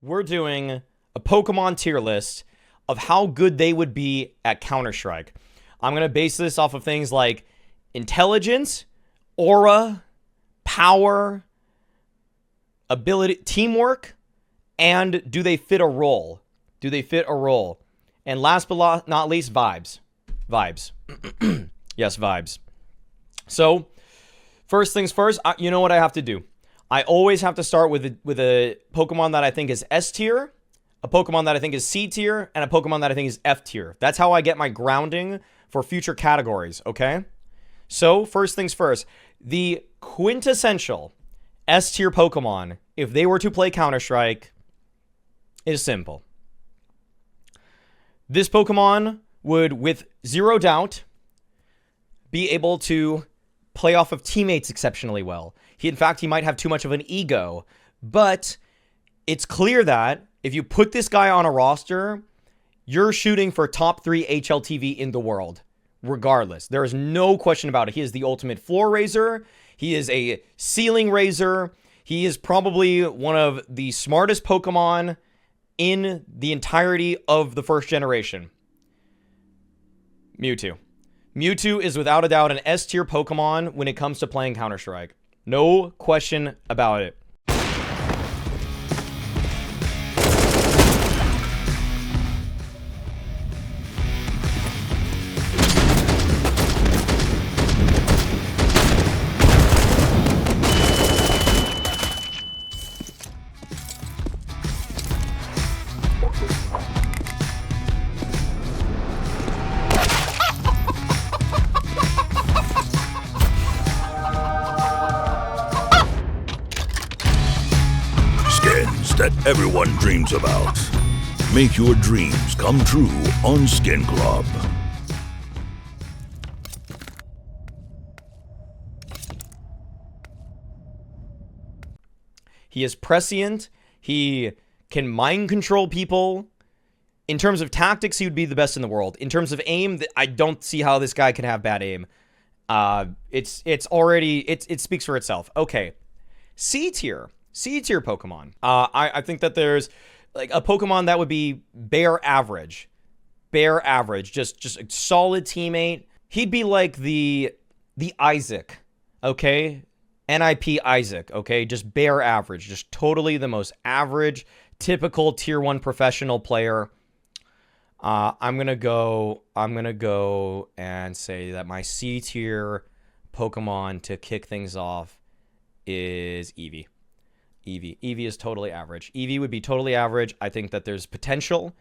we're doing a Pokemon tier list of how good they would be at Counter-Strike. I'm going to base this off of things like intelligence, aura, power, ability, teamwork, and do they fit a role? Do they fit a role? And last but not least, vibes. Vibes. Yes, vibes. So, first things first, you know what I have to do. I always have to start with a Pokemon that I think is S tier, a Pokemon that I think is C tier, and a Pokemon that I think is F tier. That's how I get my grounding for future categories, okay? So, first things first, the quintessential S tier Pokemon, if they were to play Counter-Strike, is simple. This Pokemon would, with zero doubt, be able to play off of teammates exceptionally well. In fact, he might have too much of an ego, but it's clear that if you put this guy on a roster, you're shooting for top 3 HLTV in the world, regardless. There is no question about it. He is the ultimate floor raiser. He is a ceiling raiser. He is probably one of the smartest Pokemon in the entirety of the first generation. Mewtwo. Mewtwo is without a doubt an S tier Pokemon when it comes to playing Counter-Strike. No question about it. That everyone dreams about. Make your dreams come true on Skin Club. He is prescient. He can mind control people. In terms of tactics, he would be the best in the world. In terms of aim, I don't see how this guy can have bad aim. It speaks for itself. Okay, C tier Pokemon. I think that there's like a Pokemon that would be bare average, just a solid teammate. He'd be like the Isaac, okay? NIP Isaac, okay? Just bare average, just totally the most average, typical tier 1 professional player. I'm gonna go and say that my C tier Pokemon to kick things off is Eevee. Eevee is totally average. Eevee would be totally average. I think that there's potential,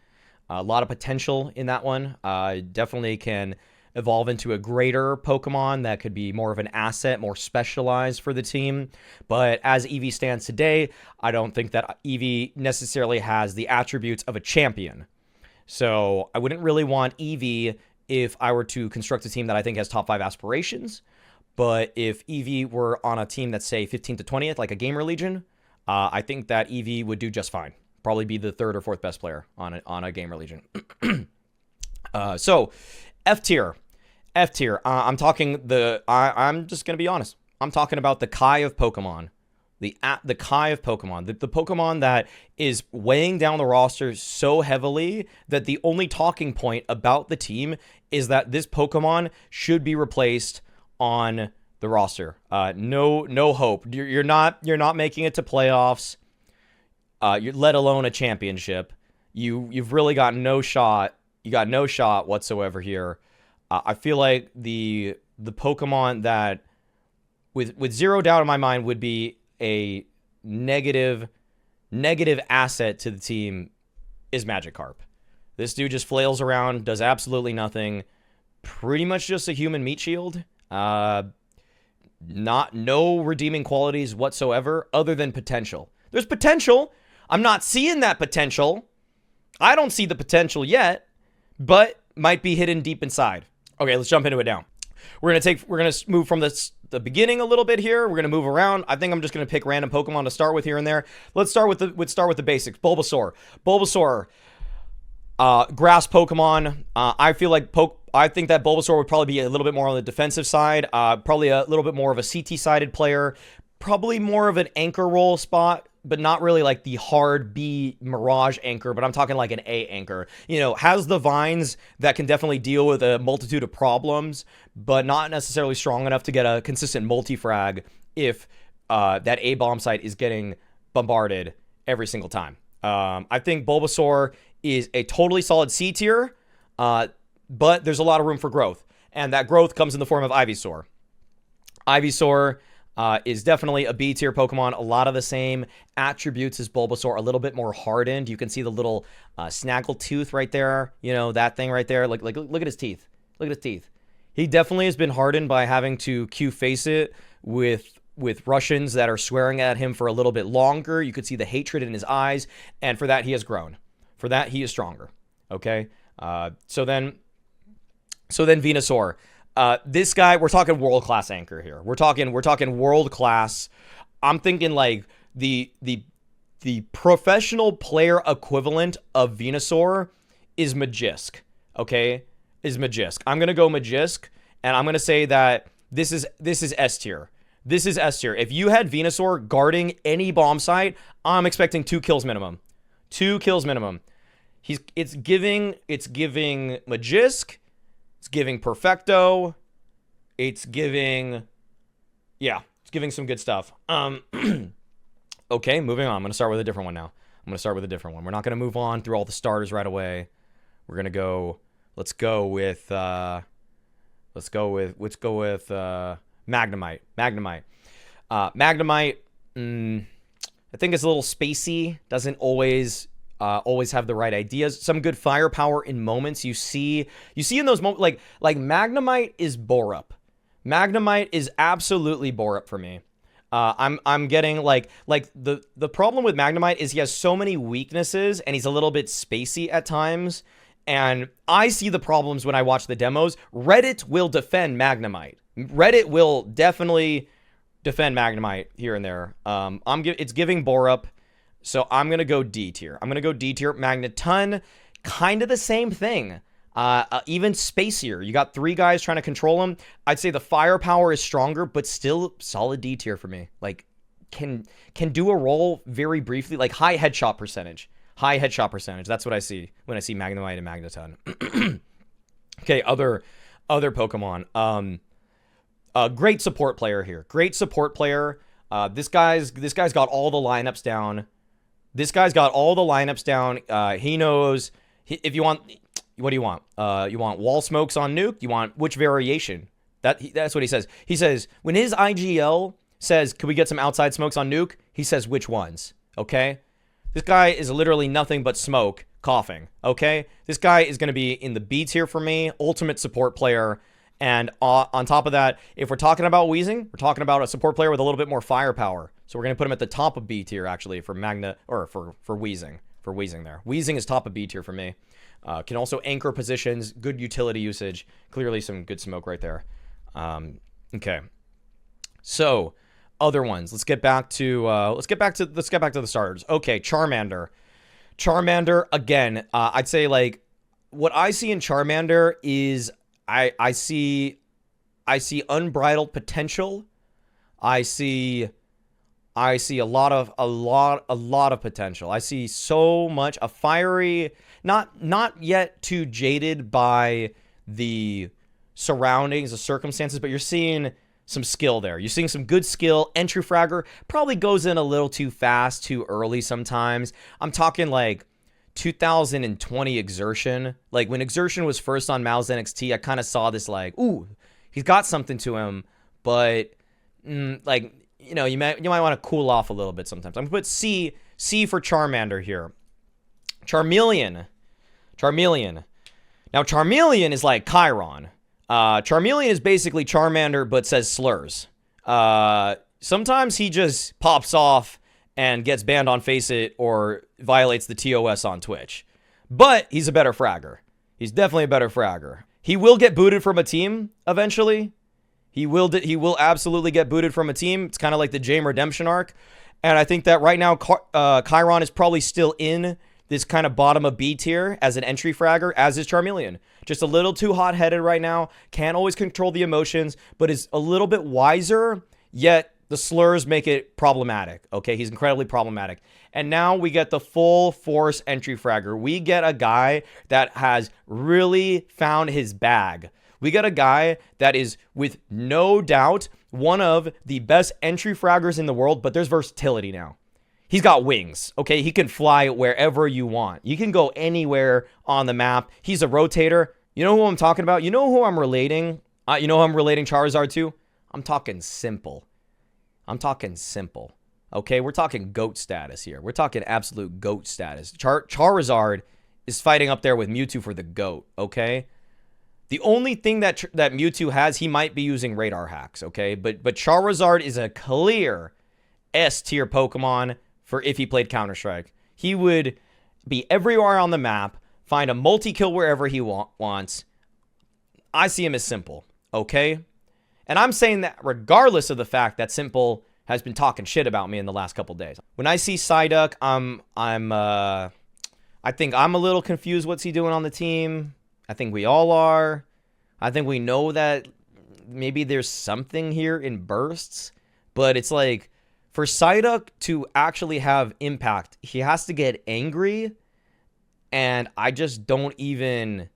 a lot of potential in that one. Definitely can evolve into a greater Pokemon that could be more of an asset, more specialized for the team. But as Eevee stands today, I don't think that Eevee necessarily has the attributes of a champion. So I wouldn't really want Eevee if I were to construct a team that I think has top 5 aspirations. But if Eevee were on a team that's, say, 15th to 20th, like a Gamer Legion, I think that Eevee would do just fine. Probably be the 3rd or 4th best player on a Gamer Legion. So, F tier. I'm talking I'm just gonna be honest. I'm talking about the Kai of Pokemon. The Kai of Pokemon. The Pokemon that is weighing down the roster so heavily that the only talking point about the team is that this Pokemon should be replaced on the roster. No hope. You're not making it to playoffs. Let alone a championship. You've really got no shot. You got no shot whatsoever here. I feel like the Pokemon that with zero doubt in my mind would be a negative asset to the team is Magikarp. This dude just flails around, does absolutely nothing. Pretty much just a human meat shield. No redeeming qualities whatsoever other than potential. There's potential. I'm not seeing that potential. I don't see the potential yet, but might be hidden deep inside. Okay, let's jump into it now. We're gonna move from the beginning a little bit here. We're gonna move around. I think I'm just gonna pick random Pokemon to start with here and there. Let's start with the basics. Bulbasaur. Grass Pokemon. I think that Bulbasaur would probably be a little bit more on the defensive side. Probably a little bit more of a CT-sided player. Probably more of an anchor role spot but not really like the hard B Mirage anchor, but I'm talking like an A anchor. You know, has the vines that can definitely deal with a multitude of problems, but not necessarily strong enough to get a consistent multi-frag if that A bomb site is getting bombarded every single time. I think Bulbasaur is a totally solid C tier, but there's a lot of room for growth, and that growth comes in the form of Ivysaur. Ivysaur is definitely a B tier Pokemon. A lot of the same attributes as Bulbasaur, a little bit more hardened. You can see the little snaggle tooth right there. You know, that thing right there. Like look at his teeth. Look at his teeth. He definitely has been hardened by having to face it with Russians that are swearing at him for a little bit longer. You could see the hatred in his eyes, and for that he has grown. For that he is stronger. Okay. So then Venusaur. This guy, we're talking world-class anchor here. We're talking world-class. I'm thinking like the professional player equivalent of Venusaur is Magisk. Okay? Is Magisk. I'm going to go Magisk, and I'm going to say that this is S tier. This is S tier. If you had Venusaur guarding any bomb site, I'm expecting 2 kills minimum. 2 kills minimum. It's giving Magisk. It's giving Perfecto. It's giving some good stuff. Okay, moving on. I'm going to start with a different one now. We're not going to move on through all the starters right away. We're going to go, let's go with Magnemite. Magnemite, I think it's a little spacey. Doesn't always have the right ideas. Some good firepower in moments. You see in those moments, like Magnemite is Borup. Magnemite is absolutely Borup for me. I'm getting like the problem with Magnemite is he has so many weaknesses and he's a little bit spacey at times. And I see the problems when I watch the demos. Reddit will defend Magnemite. Reddit will definitely defend Magnemite here and there. It's giving Borup. So I'm going to go D tier. Magneton, kind of the same thing. Even spacier. You got 3 guys trying to control him. I'd say the firepower is stronger, but still solid D tier for me. Like, can do a role very briefly. Like, high headshot percentage. That's what I see when I see Magnemite and Magneton. Okay, other Pokemon. Great support player here. This guy's got all the lineups down. He knows if you want, what do you want? You want wall smokes on Nuke? You want which variation? That's what he says. He says when his IGL says, "Can we get some outside smokes on Nuke?" He says which ones. Okay, this guy is literally nothing but smoke coughing. Okay, this guy is going to be in the B tier for me. Ultimate support player. And on top of that, if we're talking about Weezing, we're talking about a support player with a little bit more firepower. So we're going to put him at the top of B tier, actually, for Weezing. For Weezing there. Weezing is top of B tier for me. Can also anchor positions, good utility usage. Clearly some good smoke right there. Okay. So, other ones. Let's get back to the starters. Okay, Charmander. Again, I'd say like what I see in Charmander is I see unbridled potential. I see a lot of potential. I see so much, a fiery, not yet too jaded by the surroundings, the circumstances, but you're seeing some skill there. You're seeing some good skill. Entry fragger probably goes in a little too fast, too early sometimes. I'm talking like 2020 Exertion. Like when Exertion was first on Mouse NXT, I kind of saw this like, ooh, he's got something to him, but like, you know, you might want to cool off a little bit sometimes. I'm gonna put C for Charmander here. Charmeleon. Now Charmeleon is like Chiron. Charmeleon is basically Charmander but says slurs. Sometimes he just pops off and gets banned on Faceit or violates the TOS on Twitch. But he's a better fragger. He's definitely a better fragger. He will get booted from a team eventually. He will absolutely get booted from a team. It's kind of like the Jame Redemption arc. And I think that right now, Chiron is probably still in this kind of bottom of B tier as an entry fragger, as is Charmeleon. Just a little too hot-headed right now. Can't always control the emotions, but is a little bit wiser, yet The slurs make it problematic, okay? He's incredibly problematic. And now we get the full force entry fragger. We get a guy that has really found his bag. We get a guy that is, with no doubt, one of the best entry fraggers in the world, but there's versatility now. He's got wings, okay? He can fly wherever you want. You can go anywhere on the map. He's a rotator. You know who I'm talking about? You know who I'm relating? You know who I'm relating Charizard to? I'm talking simple. I'm talking simple. Okay, we're talking GOAT status here. We're talking absolute GOAT status. Charizard is fighting up there with Mewtwo for the GOAT, okay? The only thing that Mewtwo has, he might be using radar hacks, okay? But Charizard is a clear S-tier Pokemon for if he played Counter-Strike. He would be everywhere on the map, find a multi-kill wherever he wants. I see him as simple, okay? And I'm saying that regardless of the fact that Simple has been talking shit about me in the last couple days. When I see Psyduck, I think I'm a little confused what's he doing on the team. I think we all are. I think we know that maybe there's something here in bursts, but it's like for Psyduck to actually have impact, he has to get angry, and I just don't even...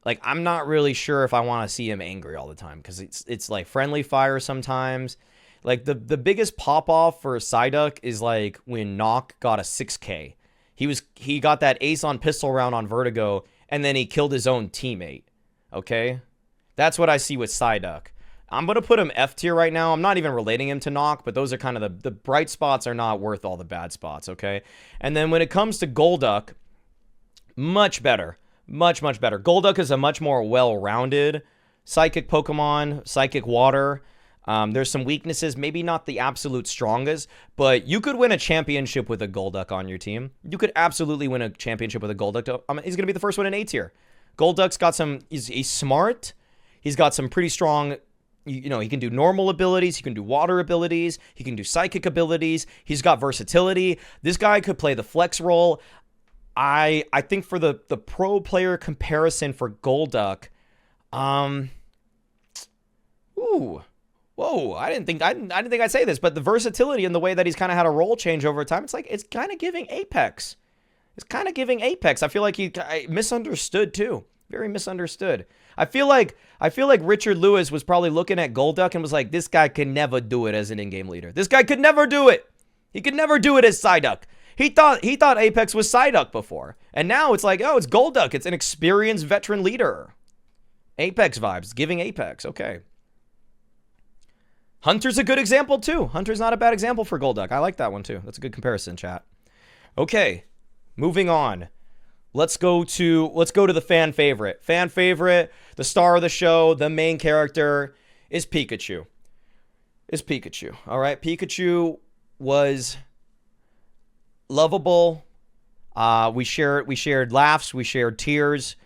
Like, I'm not really sure if I want to see him angry all the time, because it's like friendly fire sometimes. Like, the biggest pop-off for Psyduck is, like, when Nock got a 6K. He got that ace on pistol round on Vertigo, and then he killed his own teammate. Okay? That's what I see with Psyduck. I'm going to put him F tier right now. I'm not even relating him to Nock, but those are kind of the bright spots are not worth all the bad spots, okay? And then when it comes to Golduck, much better. Much, much better. Golduck is a much more well-rounded psychic Pokemon, psychic water. There's some weaknesses, maybe not the absolute strongest, but you could win a championship with a Golduck on your team. You could absolutely win a championship with a Golduck. He's going to be the first one in A tier. Golduck's got some, he's smart. He's got some pretty strong, you know, he can do normal abilities. He can do water abilities. He can do psychic abilities. He's got versatility. This guy could play the flex role. I think for the pro player comparison for Golduck, whoa, I didn't think I'd say this, but the versatility and the way that he's kind of had a role change over time, it's kind of giving Apex. It's kind of giving Apex. I feel like he misunderstood too. Very misunderstood. I feel like Richard Lewis was probably looking at Golduck and was like, this guy can never do it as an in-game leader. This guy could never do it. He could never do it as Psyduck. He thought Apex was Psyduck before. And now it's like, oh, it's Golduck. It's an experienced veteran leader. Apex vibes. Giving Apex. Okay. Hunter's a good example too. Hunter's not a bad example for Golduck. I like that one too. That's a good comparison, chat. Okay. Moving on. Let's go to the fan favorite. Fan favorite, the star of the show, the main character is Pikachu. All right. Pikachu was lovable. We shared laughs, we shared tears,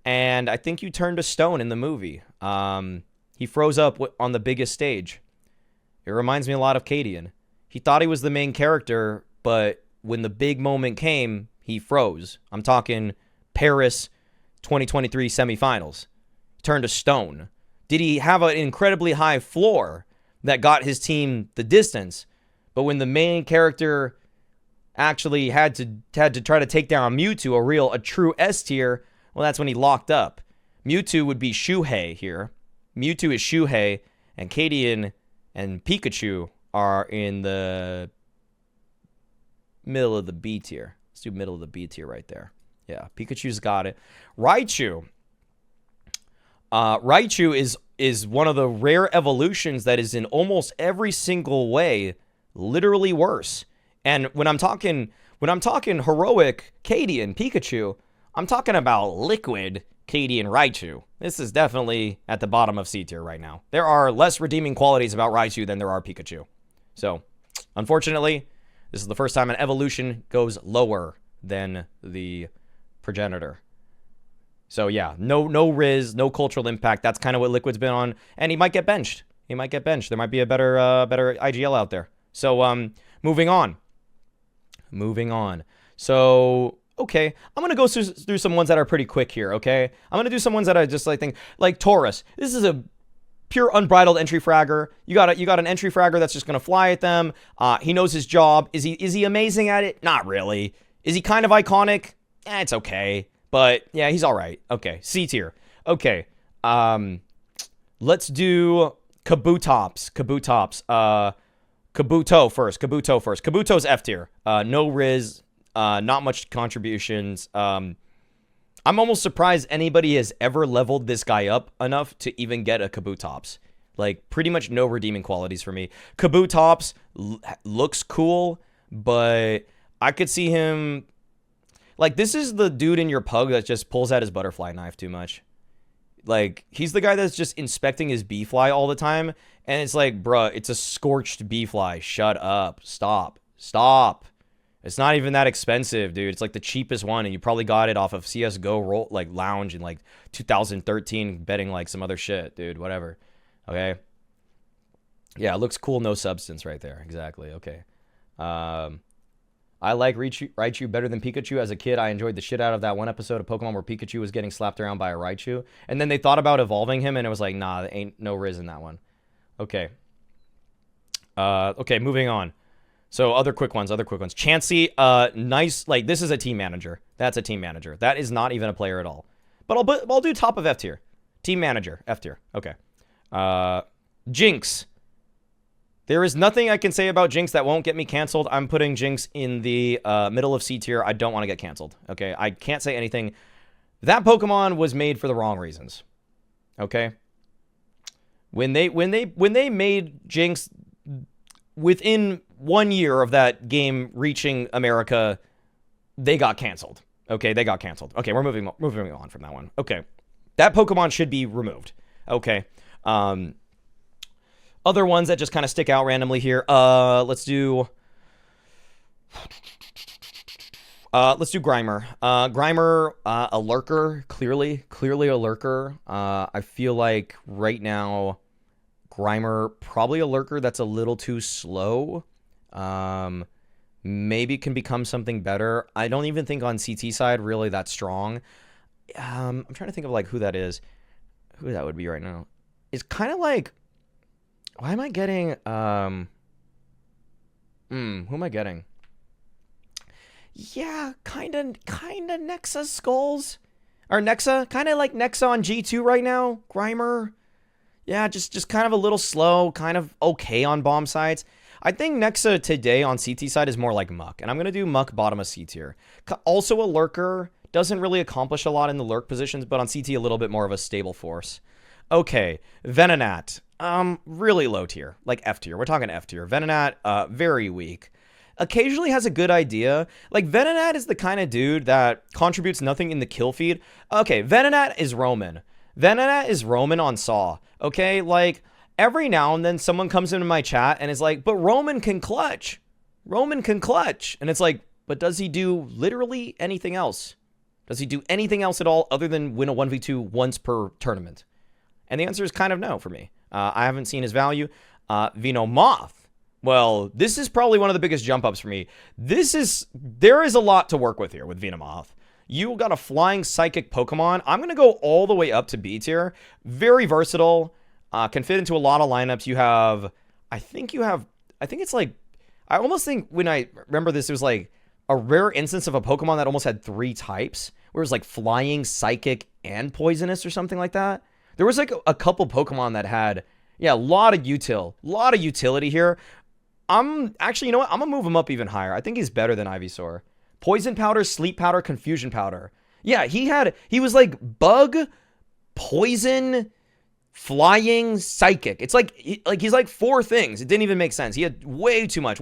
and I think you turned to stone in the movie. He froze up on the biggest stage. It reminds me a lot of Cadian. He thought he was the main character, but when the big moment came, he froze. I'm talking Paris 2023 semifinals. Turned to stone. Did he have an incredibly high floor that got his team the distance? But when the main character actually had to try to take down Mewtwo, a true S tier, well, that's when he locked up. Mewtwo would be Shuhei here. Mewtwo is Shuhei, and Cadian and Pikachu are in the middle of the B tier. Let's do middle of the B tier right there. Yeah, Pikachu's got it. Raichu is one of the rare evolutions that is in almost every single way literally worse. And when I'm talking heroic Cadian Pikachu, I'm talking about liquid Cadian Raichu. This is definitely at the bottom of C tier right now. There are less redeeming qualities about Raichu than there are Pikachu. So, unfortunately, this is the first time an evolution goes lower than the progenitor. So yeah, no Riz, no cultural impact. That's kind of what Liquid's been on, and he might get benched. There might be a better IGL out there. So moving on. So okay, I'm gonna go through some ones that are pretty quick here. Okay, I'm gonna do some ones that I just think like Taurus. This is a pure unbridled entry fragger. You got an entry fragger that's just gonna fly at them. He knows his job. Is he amazing at it? Not really. Is he kind of iconic? It's okay. But yeah, he's all right. Okay, C tier. Okay. Let's do Kabutops. Kabuto first. Kabuto's F tier. No Riz. Not much contributions. I'm almost surprised anybody has ever leveled this guy up enough to even get a Kabutops. Like, pretty much no redeeming qualities for me. Kabutops looks cool, but I could see him... Like, this is the dude in your pug that just pulls out his butterfly knife too much. Like, he's the guy that's just inspecting his bee fly all the time, and it's like, bruh, it's a scorched bee fly. Shut up. Stop. It's not even that expensive, dude. It's like the cheapest one, and you probably got it off of CSGO Lounge in like 2013, betting like some other shit, dude. Whatever. Okay. Yeah, it looks cool. No substance right there. Exactly. Okay. I like Raichu better than Pikachu. As a kid, I enjoyed the shit out of that one episode of Pokemon where Pikachu was getting slapped around by a Raichu, and then they thought about evolving him, and it was like, nah, there ain't no Riz in that one. Okay. Okay, moving on. So other quick ones. Chansey, nice. Like, this is a team manager. That's a team manager. That is not even a player at all. But I'll do top of F tier. Team manager, F tier. Okay. Jinx. There is nothing I can say about Jinx that won't get me canceled. I'm putting Jinx in the middle of C tier. I don't want to get canceled. Okay. I can't say anything. That Pokemon was made for the wrong reasons. Okay. When they made Jinx, within 1 year of that game reaching America, they got canceled. Okay, they got canceled. Okay, we're moving on from that one. Okay, that Pokemon should be removed. Okay, other ones that just kind of stick out randomly here. Let's do Grimer. Grimer, a lurker, clearly a lurker. I feel like right now, Grimer, probably a lurker that's a little too slow. Maybe can become something better. I don't even think on CT side really that strong. I'm trying to think of like who that is. Who that would be right now. It's kind of like, why am I getting, who am I getting? Yeah, kind of Nexa Skulls. Or Nexa, kind of like Nexa on G2 right now. Grimer. Yeah, just kind of a little slow, kind of okay on bomb sites. I think Nexa today on CT side is more like Muck, and I'm going to do Muck bottom of C tier. Also a lurker, doesn't really accomplish a lot in the lurk positions, but on CT a little bit more of a stable force. Okay, Venonat, really low tier, like F tier. We're talking F tier. Venonat, very weak. Occasionally has a good idea. Like, Venonat is the kind of dude that contributes nothing in the kill feed. Okay, Venonat is Roman. Venonat is Roman on Saw. Okay, like, every now and then someone comes into my chat and is like, but Roman can clutch. Roman can clutch. And it's like, but does he do literally anything else? Does he do anything else at all other than win a 1v2 once per tournament? And the answer is kind of no for me. I haven't seen his value. Venomoth. Well, this is probably one of the biggest jump ups for me. There is a lot to work with here with Venomoth. You got a flying psychic Pokemon. I'm going to go all the way up to B tier. Very versatile. Can fit into a lot of lineups. I think it's like, I almost think when I remember this, it was like a rare instance of a Pokemon that almost had 3 types, where it was like flying, psychic, and poisonous or something like that. There was like a couple Pokemon that had, yeah, a lot of utility here. Actually, you know what? I'm going to move him up even higher. I think he's better than Ivysaur. Poison Powder, Sleep Powder, Confusion Powder. Yeah, he was like Bug, Poison, Flying, Psychic. It's like he's like 4 things. It didn't even make sense. He had way too much.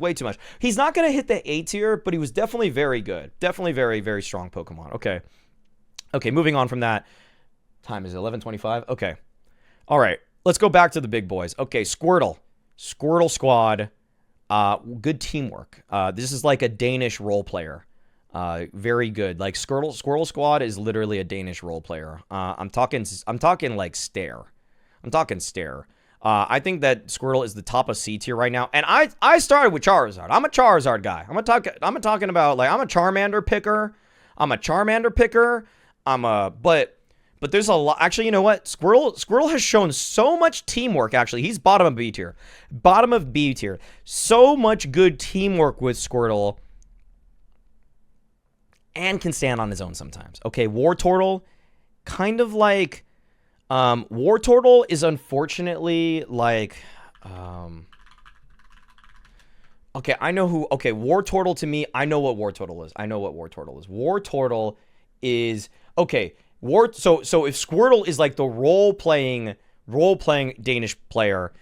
He's not going to hit the A tier, but he was definitely very good. Definitely very, very strong Pokemon. Okay, moving on from that. Time is 11:25. Okay. All right, let's go back to the big boys. Okay, Squirtle Squad. Good teamwork. This is like a Danish role player. Very good. Like Squirtle Squad is literally a Danish role player. I'm talking like Stare. I think that Squirtle is the top of C tier right now. And I started with Charizard. I'm a Charizard guy. I'm talking about, like, I'm a Charmander picker. But But there's a lot. Actually, you know what? Squirtle has shown so much teamwork, actually. He's bottom of B tier. Bottom of B tier. So much good teamwork with Squirtle. And can stand on his own sometimes. Okay, Wartortle, kind of like... Wartortle is unfortunately like... okay, I know who... Okay, Wartortle to me, I know what Wartortle is. Wartortle is... Okay... So if Squirtle is like the role-playing Danish player,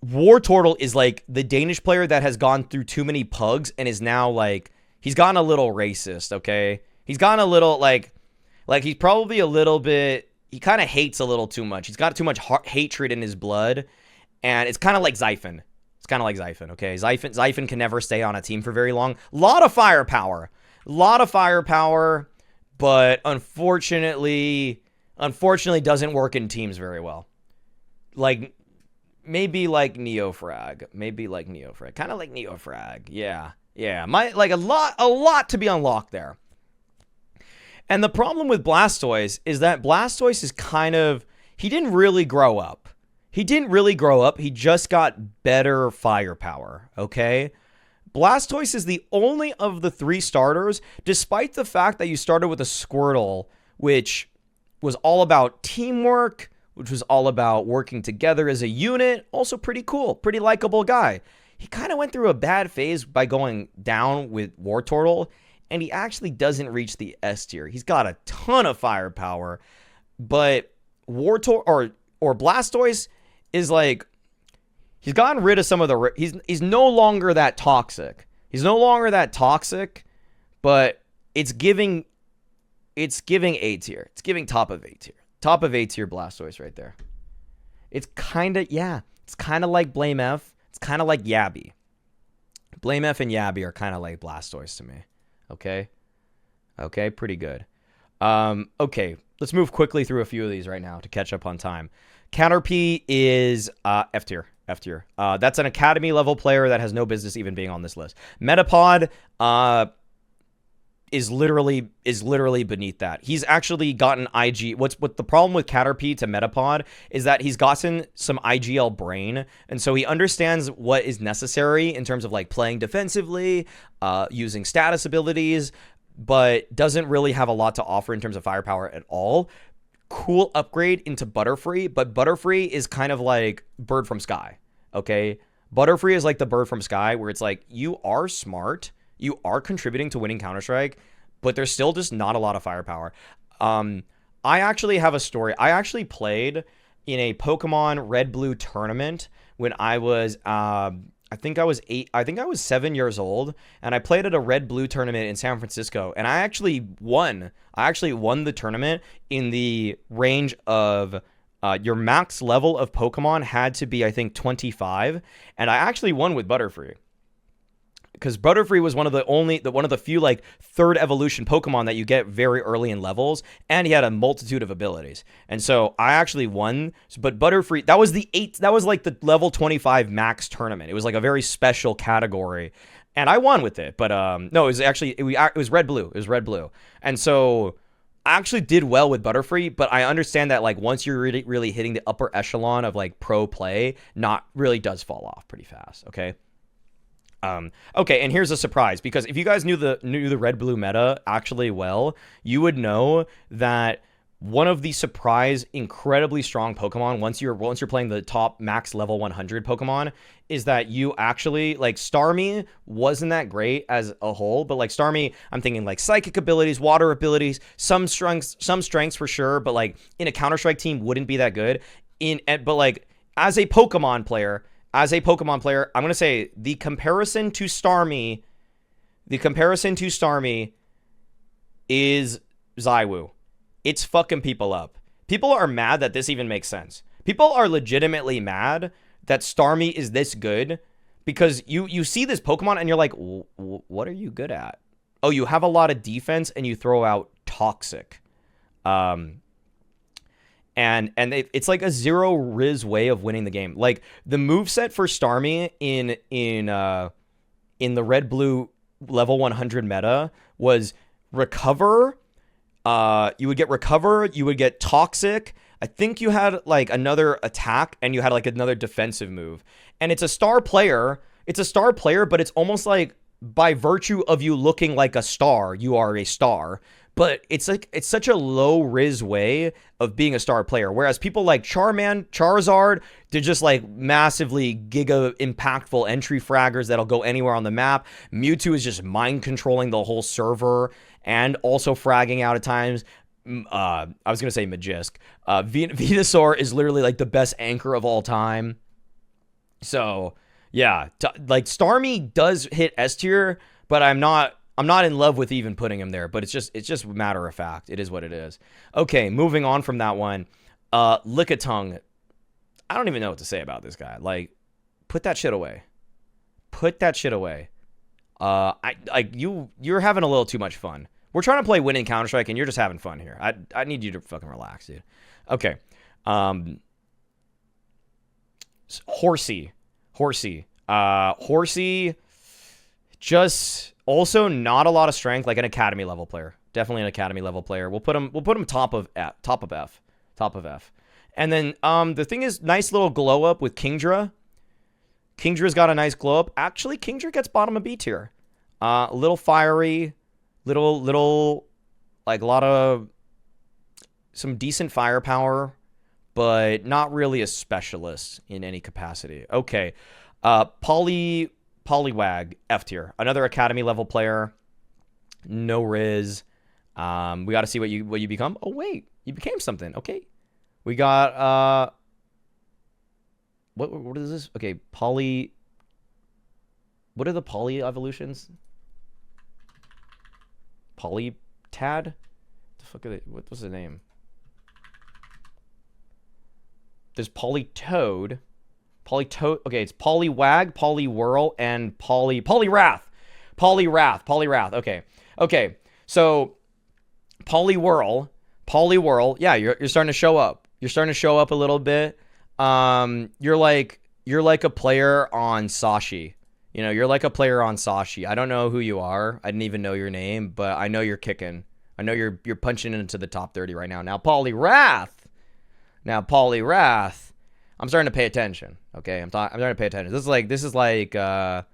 Wartortle is like the Danish player that has gone through too many pugs and is now like, he's gotten a little racist, okay? He's gotten a little like he's probably a little bit, he kind of hates a little too much. He's got too much hatred in his blood, and it's kind of like Xiphon. Okay? Xiphon can never stay on a team for very long. Lot of firepower, but unfortunately doesn't work in teams very well. Like, maybe like Neofrag. Kind of like Neofrag. Yeah. Like a lot to be unlocked there. And the problem with Blastoise is that Blastoise is kind of, he didn't really grow up. He just got better firepower, okay? Blastoise is the only of the 3 starters, despite the fact that you started with a Squirtle, which was all about teamwork, which was all about working together as a unit. Also pretty cool, pretty likable guy. He kind of went through a bad phase by going down with Wartortle, and he actually doesn't reach the S tier. He's got a ton of firepower, but Wartortle or Blastoise is like, he's gotten rid of some of the... He's no longer that toxic. But it's giving A tier. It's giving top of A tier. Top of A tier Blastoise right there. It's kind of, yeah. It's kind of like Blame F. It's kind of like Yabby. Blame F and Yabby are kind of like Blastoise to me. Okay? Okay, pretty good. Okay, let's move quickly through a few of these right now to catch up on time. Caterpie is F tier. That's an academy level player that has no business even being on this list. Metapod is literally beneath that. He's actually gotten IG. What the problem with Caterpie to Metapod is that he's gotten some IGL brain, and so he understands what is necessary in terms of like playing defensively, using status abilities, but doesn't really have a lot to offer in terms of firepower at all. Cool upgrade into Butterfree, but Butterfree is kind of like Bird from Sky, okay? Butterfree is like the Bird from Sky, where it's like, you are smart, you are contributing to winning Counter-Strike, but there's still just not a lot of firepower. I actually have a story. I actually played in a Pokemon Red-Blue tournament when I was... I think I was 7 years old, and I played at a Red-Blue tournament in San Francisco, and I actually won. The tournament in the range of your max level of Pokemon had to be, I think, 25, and I actually won with Butterfree. Because Butterfree was one of the few like 3rd evolution Pokemon that you get very early in levels, and he had a multitude of abilities. And so I actually won, but Butterfree, that was like the level 25 max tournament. It was like a very special category, and I won with it. But no, it was actually it was Red Blue. It was Red Blue, and so I actually did well with Butterfree. But I understand that like once you're really hitting the upper echelon of like pro play, not really does fall off pretty fast. Okay. Okay, and here's a surprise, because if you guys knew the Red-Blue meta actually well, you would know that one of the surprise, incredibly strong Pokemon, once you're playing the top max level 100 Pokemon, is that you actually, like, Starmie wasn't that great as a whole, but like Starmie, I'm thinking like psychic abilities, water abilities, some strengths for sure, but like in a Counter-Strike team wouldn't be that good. But like as a Pokemon player, I'm going to say the comparison to Starmie is Zywoo. It's fucking people up. People are mad that this even makes sense. People are legitimately mad that Starmie is this good because you see this Pokemon and you're like, what are you good at? Oh, you have a lot of defense and you throw out Toxic. And it's like a zero Riz way of winning the game. Like the moveset for Starmie in the Red Blue level 100 meta was Recover, You would get recover. You would get toxic. I think you had like another attack and you had like another defensive move. And it's a star player. It's a star player, but it's almost like by virtue of you looking like a star, you are a star. But it's like it's such a low riz way of being a star player. Whereas people like Charman, Charizard, they're just like massively giga impactful entry fraggers that'll go anywhere on the map. Mewtwo is just mind controlling the whole server and also fragging out at times. I was gonna say Magisk. Venusaur is literally like the best anchor of all time. So yeah, like Starmie does hit S tier, but I'm not in love with even putting him there. But it's just matter of fact. It is what it is. Okay, moving on from that one. Lickitung. I don't even know what to say about this guy. Like, put that shit away. Put that shit away. You're having a little too much fun. We're trying to play winning Counter-Strike, and you're just having fun here. I need you to fucking relax, dude. Okay. Horsey. Horsey, just also not a lot of strength, like an academy level player. Definitely an academy level player. We'll put him top of F. And then the thing is, nice little glow up with Kingdra. Kingdra's got a nice glow up. Actually, Kingdra gets bottom of B tier. Little fiery, little like a lot of some decent firepower, but not really a specialist in any capacity. Okay. Poliwag, F tier. Another academy level player. No riz. We got to see what you become. Oh, wait. You became something. Okay. We got, what is this? Okay. What are the poly evolutions? Polytad? The fuck are they? What was the name? There's Polytoad. Okay, it's Poliwag, Poliwhirl, and Poliwrath. Okay. So Poliwhirl, yeah, you're starting to show up. You're starting to show up a little bit. You're like a player on Sashi. You know, you're like a player on Sashi. I don't know who you are. I didn't even know your name, but I know you're kicking. I know you're punching into the top 30 right now. Now Poliwrath. I'm starting to pay attention. Okay, I'm starting to pay attention. This is like who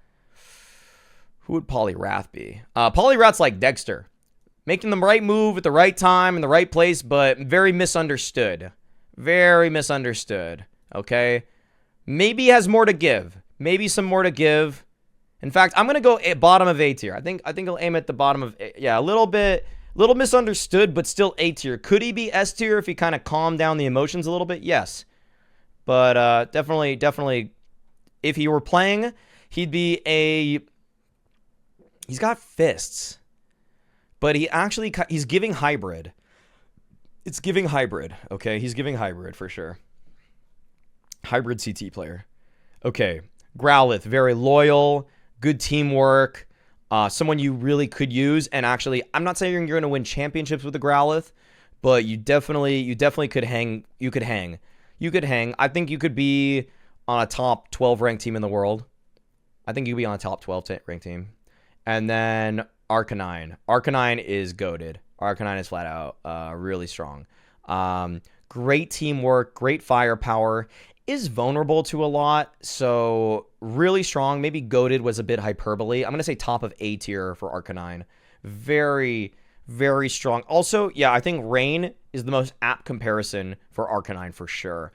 would Poliwrath be? Poliwrath's like Dexter, making the right move at the right time in the right place, but very misunderstood. Very misunderstood. Okay, maybe he has more to give. Maybe some more to give. In fact, I'm gonna go bottom of A tier. I think I'll aim at the bottom of a little misunderstood, but still A tier. Could he be S tier if he kind of calmed down the emotions a little bit? Yes. But definitely, if he were playing, he's got fists. But he's giving hybrid. It's giving hybrid, okay? He's giving hybrid for sure. Hybrid CT player. Okay, Growlithe, very loyal, good teamwork, someone you really could use. And actually, I'm not saying you're going to win championships with the Growlithe, but you definitely could hang. You could hang. I think you could be on a top 12 ranked team in the world. I think you could be on a top 12 ranked team. And then Arcanine. Arcanine is goated. Arcanine is flat out really strong. Great teamwork, great firepower. Is vulnerable to a lot, so really strong. Maybe goated was a bit hyperbole. I'm going to say top of A tier for Arcanine. Very, very strong. Also, yeah, I think Rain is the most apt comparison for Arcanine for sure.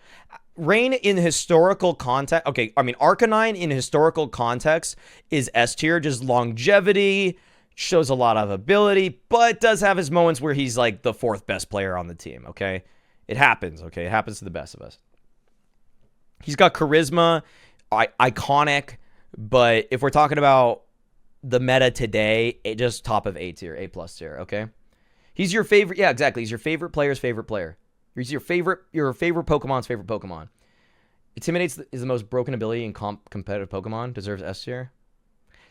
Rain in historical context, okay, I mean, Arcanine in historical context is S tier, just longevity, shows a lot of ability, but does have his moments where he's like the fourth best player on the team, okay? It happens, okay? It happens to the best of us. He's got charisma, iconic, but if we're talking about the meta today, it just top of A tier, A plus tier, okay? He's your favorite, yeah, exactly. He's your favorite player's favorite player. He's your favorite Pokemon's favorite Pokemon. Intimidates is the most broken ability in competitive Pokemon. Deserves S tier.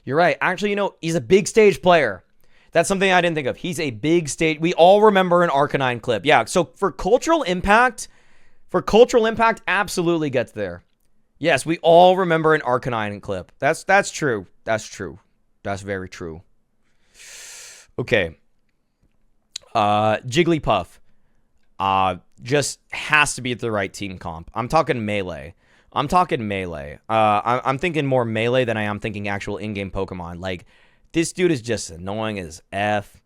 You're right. Actually, you know, he's a big stage player. That's something I didn't think of. He's a big stage. We all remember an Arcanine clip. Yeah, so for cultural impact, absolutely gets there. Yes, we all remember an Arcanine clip. That's true. That's true. That's very true. Okay. Jigglypuff. Just has to be at the right team comp. I'm talking melee. I'm thinking more melee than I am thinking actual in-game Pokemon. Like, this dude is just annoying as F.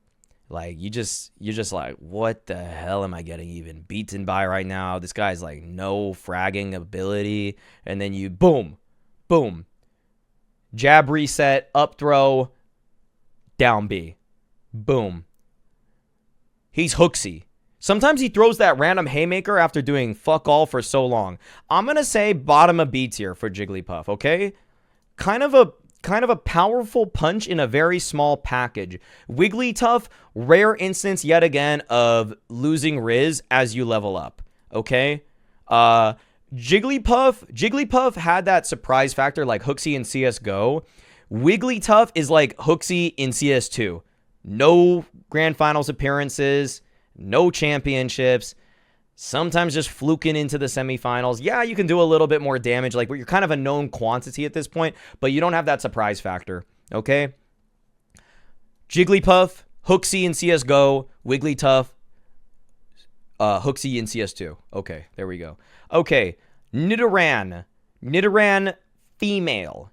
Like, you're just like, what the hell am I getting even beaten by right now? This guy's like no fragging ability. And then you, boom, boom. Jab reset, up throw, down B. Boom. He's hooksy. Sometimes he throws that random haymaker after doing fuck all for so long. I'm going to say bottom of B tier for Jigglypuff, okay? Kind of a powerful punch in a very small package. Wigglytuff, rare instance yet again of losing Riz as you level up, okay? Jigglypuff had that surprise factor like Hooksy in CSGO. Wigglytuff is like Hooksy in CS2. No Grand Finals appearances, no championships, sometimes just fluking into the semifinals. Yeah, you can do a little bit more damage. Like, you're kind of a known quantity at this point, but you don't have that surprise factor, okay? Jigglypuff, Hooksy in CSGO, Wigglytuff, Hooksy in CS2. Okay, there we go. Okay, Nidoran female.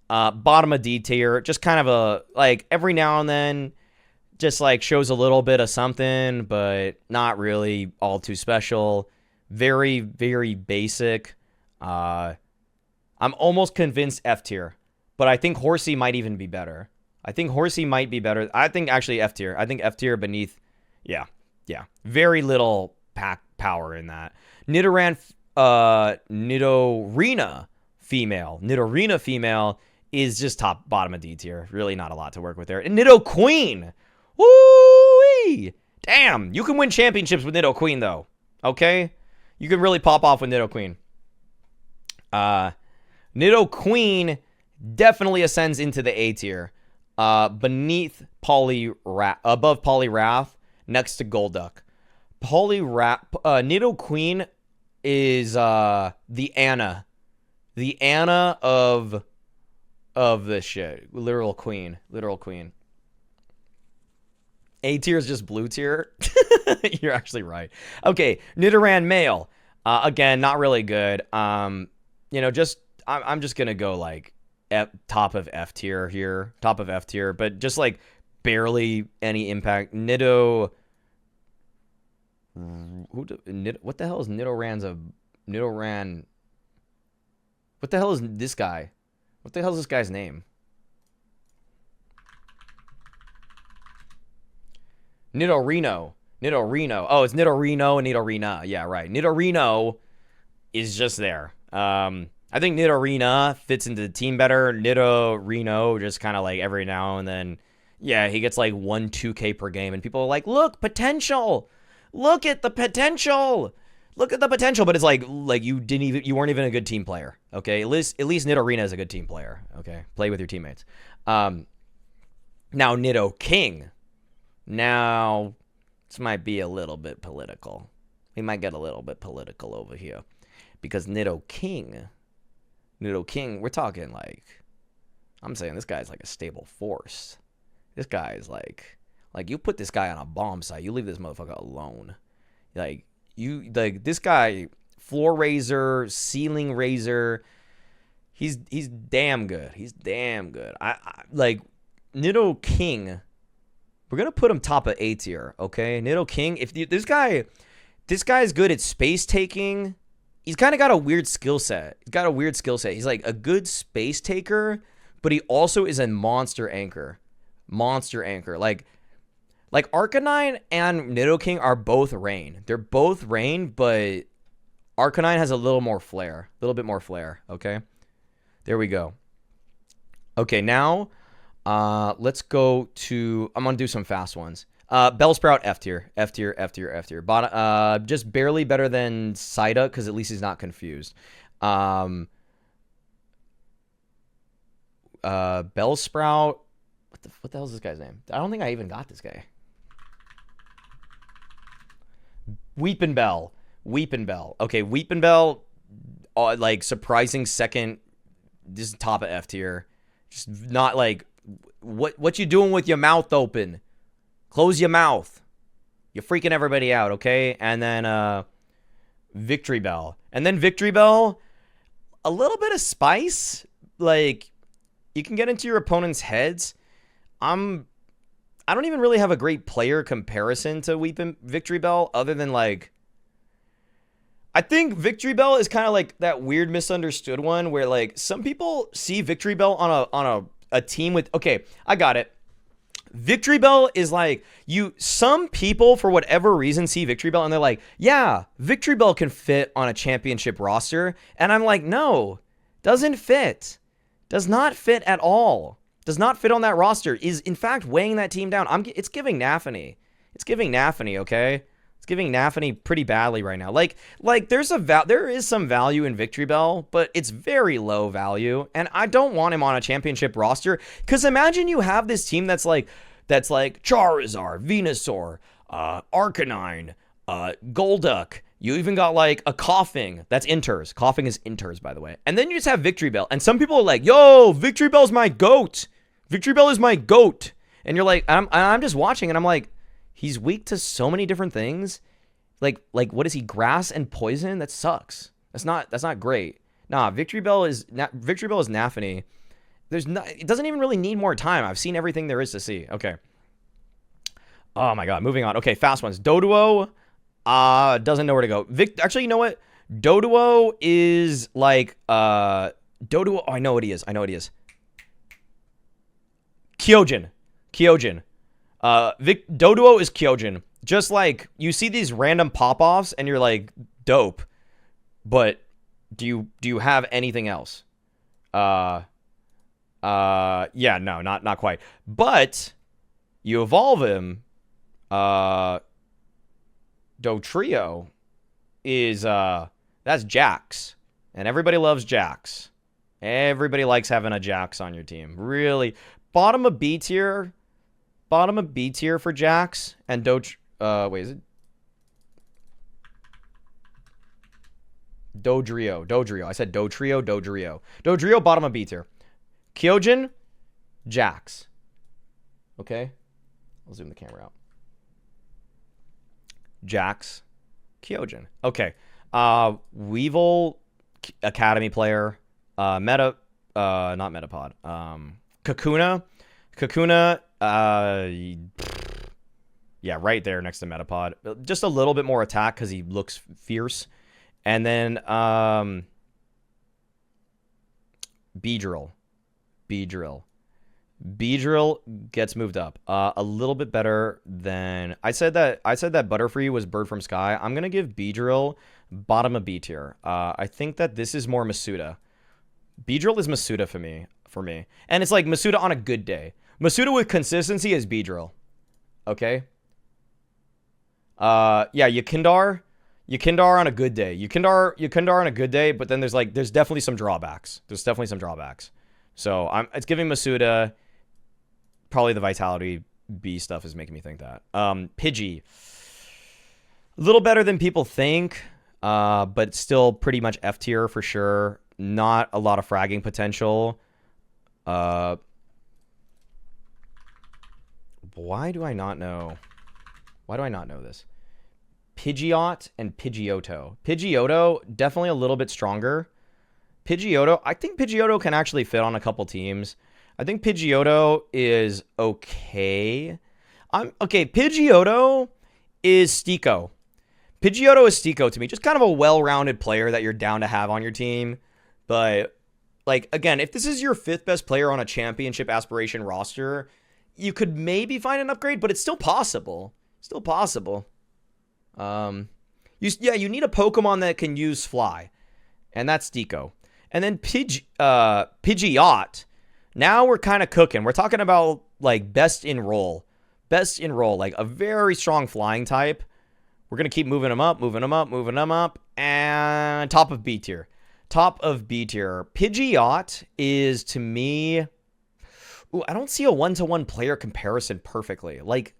Bottom of D tier. Just kind of a, like, every now and then, just like shows a little bit of something, but not really all too special. Very, very basic. I'm almost convinced F tier, but I think Horsey might even be better. I think actually F tier. I think F tier beneath. Yeah. Very little pack power in that. Nidorina female is just bottom of D tier. Really not a lot to work with there. And Nidoqueen. Woo-wee! Damn, you can win championships with Nidoqueen, though. Okay? You can really pop off with Nidoqueen. Nidoqueen definitely ascends into the A tier. Above Poliwrath, next to Golduck. Nidoqueen is the Anna. The Anna of this shit. Literal queen. A tier is just blue tier. You're actually right. Okay, Nidoran male. Again, not really good. I'm just gonna go like top of F tier here, but just like barely any impact. What the hell is Nidoran? What the hell is this guy? What the hell is this guy's name? Nidorino. Oh, it's Nidorino and Nidorina. Yeah, right. Nidorino is just there. I think Nidorina fits into the team better. Nidorino just kind of like every now and then, yeah, he gets like 2K per game, and people are like, look, potential. Look at the potential. But it's like you weren't even a good team player. Okay, at least Nidorina is a good team player. Okay, play with your teammates. Now Nidoking. Now, this might be a little bit political. We might get a little bit political over here. Because Nidoking, we're talking like, I'm saying this guy's like a stable force. This guy is like you put this guy on a bomb site, you leave this motherfucker alone. This guy, floor raiser, ceiling raiser, he's damn good. I like Nidoking. We're going to put him top of A tier, okay? Nidoking, this guy is good at space taking. He's kind of got a weird skill set. He's like a good space taker, but he also is a monster anchor. Like Arcanine and Nidoking are both rain. They're both rain, but Arcanine has a little bit more flair, okay? There we go. Okay, now let's go to, I'm going to do some fast ones. Bellsprout, F tier. Just barely better than Psyduck, because at least he's not confused. Bellsprout, what the hell is this guy's name? I don't think I even got this guy. Weepinbell. Okay, Weepinbell, like surprising second, this is top of F tier. Just not like, what you doing with your mouth open? Close your mouth. You're freaking everybody out, okay? And then Victory Bell. And then Victory Bell, a little bit of spice. Like, you can get into your opponent's heads. I don't even really have a great player comparison to Victory Bell other than, like, I think Victory Bell is kind of like that weird misunderstood one where, like, some people see Victory Bell on a team with, okay, I got it. Victory Bell is like, some people for whatever reason see Victory Bell and they're like, yeah, Victory Bell can fit on a championship roster. And I'm like, no, doesn't fit. Does not fit at all. Does not fit on that roster. Is in fact weighing that team down. It's giving Nafany. It's giving Nafany, okay? It's giving Nafany pretty badly right now. Like there is some value in Victory Bell, but it's very low value, and I don't want him on a championship roster. Because imagine you have this team that's like Charizard, Venusaur, Arcanine, Golduck. You even got like a Coughing. That's Inters. Coughing is Inters, by the way. And then you just have Victory Bell, and some people are like, "Yo, Victory Bell's my goat. Victory Bell is my goat." And you're like, I'm just watching, and I'm like, he's weak to so many different things. Like what is he? Grass and poison? That sucks. That's not great. Nah, Victory Bell is Nafany. It doesn't even really need more time. I've seen everything there is to see. Okay. Oh my god, moving on. Okay, fast ones. Doduo doesn't know where to go. Actually, you know what? Doduo is like Doduo. Oh, I know what he is. Kyojin. Doduo is Kyojin. Just like you see these random pop-offs and you're like, dope. But do you have anything else? Yeah, no, not quite. But you evolve him. Dotrio is that's Jax. And everybody loves Jax. Everybody likes having a Jax on your team. Really. Bottom of B tier for Jax and wait, is it Dodrio? I said Dodrio, bottom of B tier. Kyojin, Jax. Okay, I'll zoom the camera out. Jax, Kyojin. Okay, Weevil, Academy player. Not Metapod. Kakuna, yeah, right there next to Metapod. Just a little bit more attack because he looks fierce. And then Beedrill gets moved up a little bit better than I said that Butterfree was Bird from Sky. I'm gonna give Beedrill bottom of B tier. I think that this is more Masuda. Beedrill is Masuda for me, and it's like Masuda on a good day. Masuda with consistency is Beedrill. Okay. Yeah, Yukindar on a good day. Yukindar on a good day, but then there's definitely some drawbacks. So it's giving Masuda. Probably the Vitality B stuff is making me think that. Pidgey, a little better than people think, but still pretty much F tier for sure. Not a lot of fragging potential. Why do I not know this? Pidgeot and Pidgeotto. Pidgeotto, definitely a little bit stronger. I think Pidgeotto can actually fit on a couple teams. I think Pidgeotto is okay. Pidgeotto is Stiko. Pidgeotto is Stiko to me. Just kind of a well-rounded player that you're down to have on your team. But, like, again, if this is your 5th best player on a championship aspiration roster, you could maybe find an upgrade, but it's still possible. You need a Pokemon that can use Fly, and that's Stiko. And then Pidgeot. Now we're kind of cooking. We're talking about like best in roll, like a very strong flying type. We're gonna keep moving them up, and top of B tier. Pidgeot is to me. Ooh, I don't see a one-to-one player comparison perfectly. Like,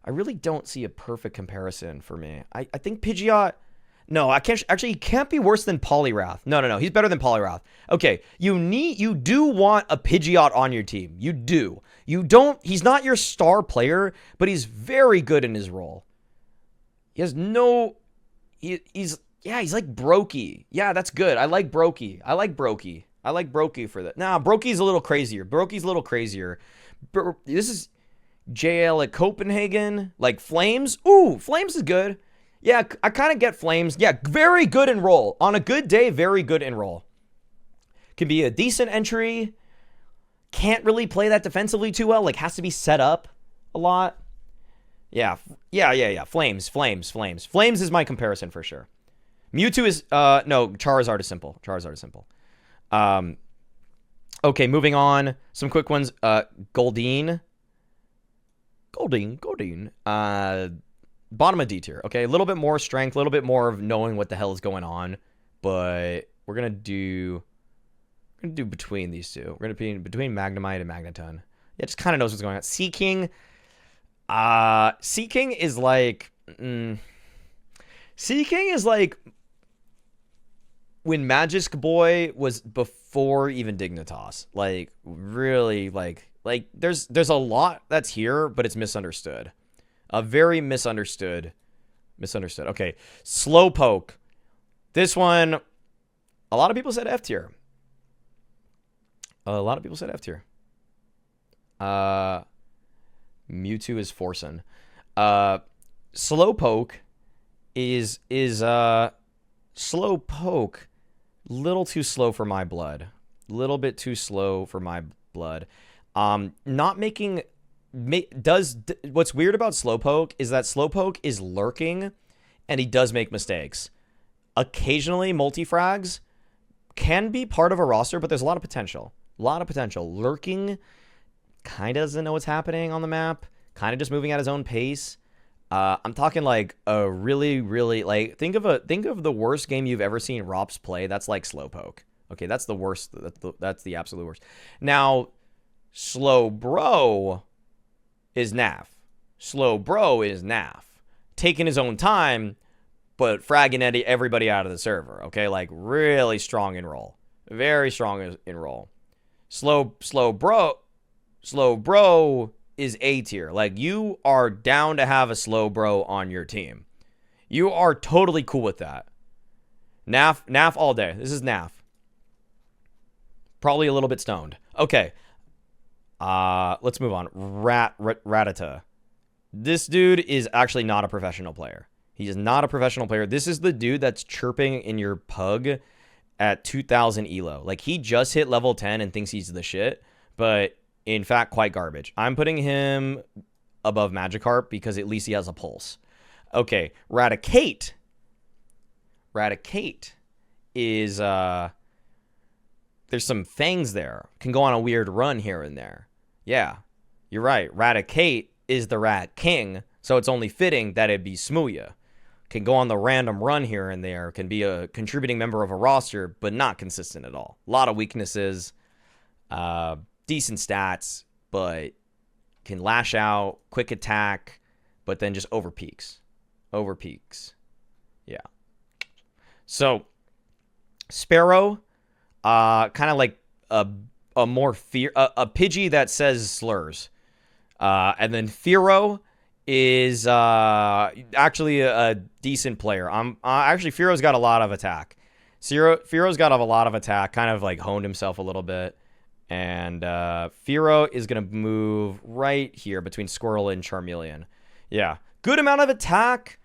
I really don't see a perfect comparison for me. I think Pidgeot No, I can't. Actually, he can't be worse than Poliwrath. No. He's better than Poliwrath. Okay, you do want a Pidgeot on your team. You do. You don't. He's not your star player, but he's very good in his role. He has no. He's like Brokey. Yeah, that's good. I like Brokey. I like Brokey for that. Nah, Brokey's a little crazier. This is JL at Copenhagen. Like Flames. Ooh, Flames is good. Yeah, I kind of get Flames. Yeah, very good in roll. On a good day, very good in roll. Can be a decent entry. Can't really play that defensively too well. Like, has to be set up a lot. Yeah. Flames. Flames is my comparison for sure. Mewtwo is, no, Charizard is simple. Okay, moving on. Some quick ones. Goldeen. Bottom of D tier. Okay, a little bit more strength, a little bit more of knowing what the hell is going on, but we're gonna do between these two. We're gonna be between Magnemite and Magneton. Yeah, just kind of knows what's going on. Seeking is like Seeking is like when Magisk Boy was before even Dignitas. Like really like there's a lot that's here, but it's misunderstood. A very misunderstood. Okay. Slowpoke. This one, a lot of people said F tier. Mewtwo is forcing. Slowpoke is Slowpoke, little too slow for my blood. Little bit too slow for my blood. Not making what's weird about Slowpoke is that Slowpoke is lurking and he does make mistakes. Occasionally multifrags can be part of a roster, but there's a lot of potential. Lurking kind of doesn't know what's happening on the map, kind of just moving at his own pace. I'm talking like a really, really like think of the worst game you've ever seen Rops play. That's like Slowpoke. Okay, that's the worst. That's the absolute worst. Now, Slowbro is Naf. Taking his own time, but fragging everybody out of the server. Okay, like really strong in roll. Very strong in roll. Slowbro is A tier. Like you are down to have a Slowbro on your team. You are totally cool with that. Naf all day. This is Naf. Probably a little bit stoned. Okay. Let's move on. Rattata. This dude is actually not a professional player. He is not a professional player. This is the dude that's chirping in your pug at 2,000 elo. Like, he just hit level 10 and thinks he's the shit, but in fact, quite garbage. I'm putting him above Magikarp because at least he has a pulse. Okay, Raticate. Raticate is, there's some fangs there. Can go on a weird run here and there. Yeah, you're right. Raticate is the Rat King, so it's only fitting that it'd be Smooya. Can go on the random run here and there, can be a contributing member of a roster, but not consistent at all. A lot of weaknesses, decent stats, but can lash out, quick attack, but then just overpeaks. Yeah. So, Sparrow, kind of like a Pidgey that says slurs. And then Fearow is actually a decent player. Actually, Fearo's got a lot of attack. Fearo's got a lot of attack, kind of like honed himself a little bit. And Fearow is going to move right here between Squirrel and Charmeleon. Yeah, good amount of attack.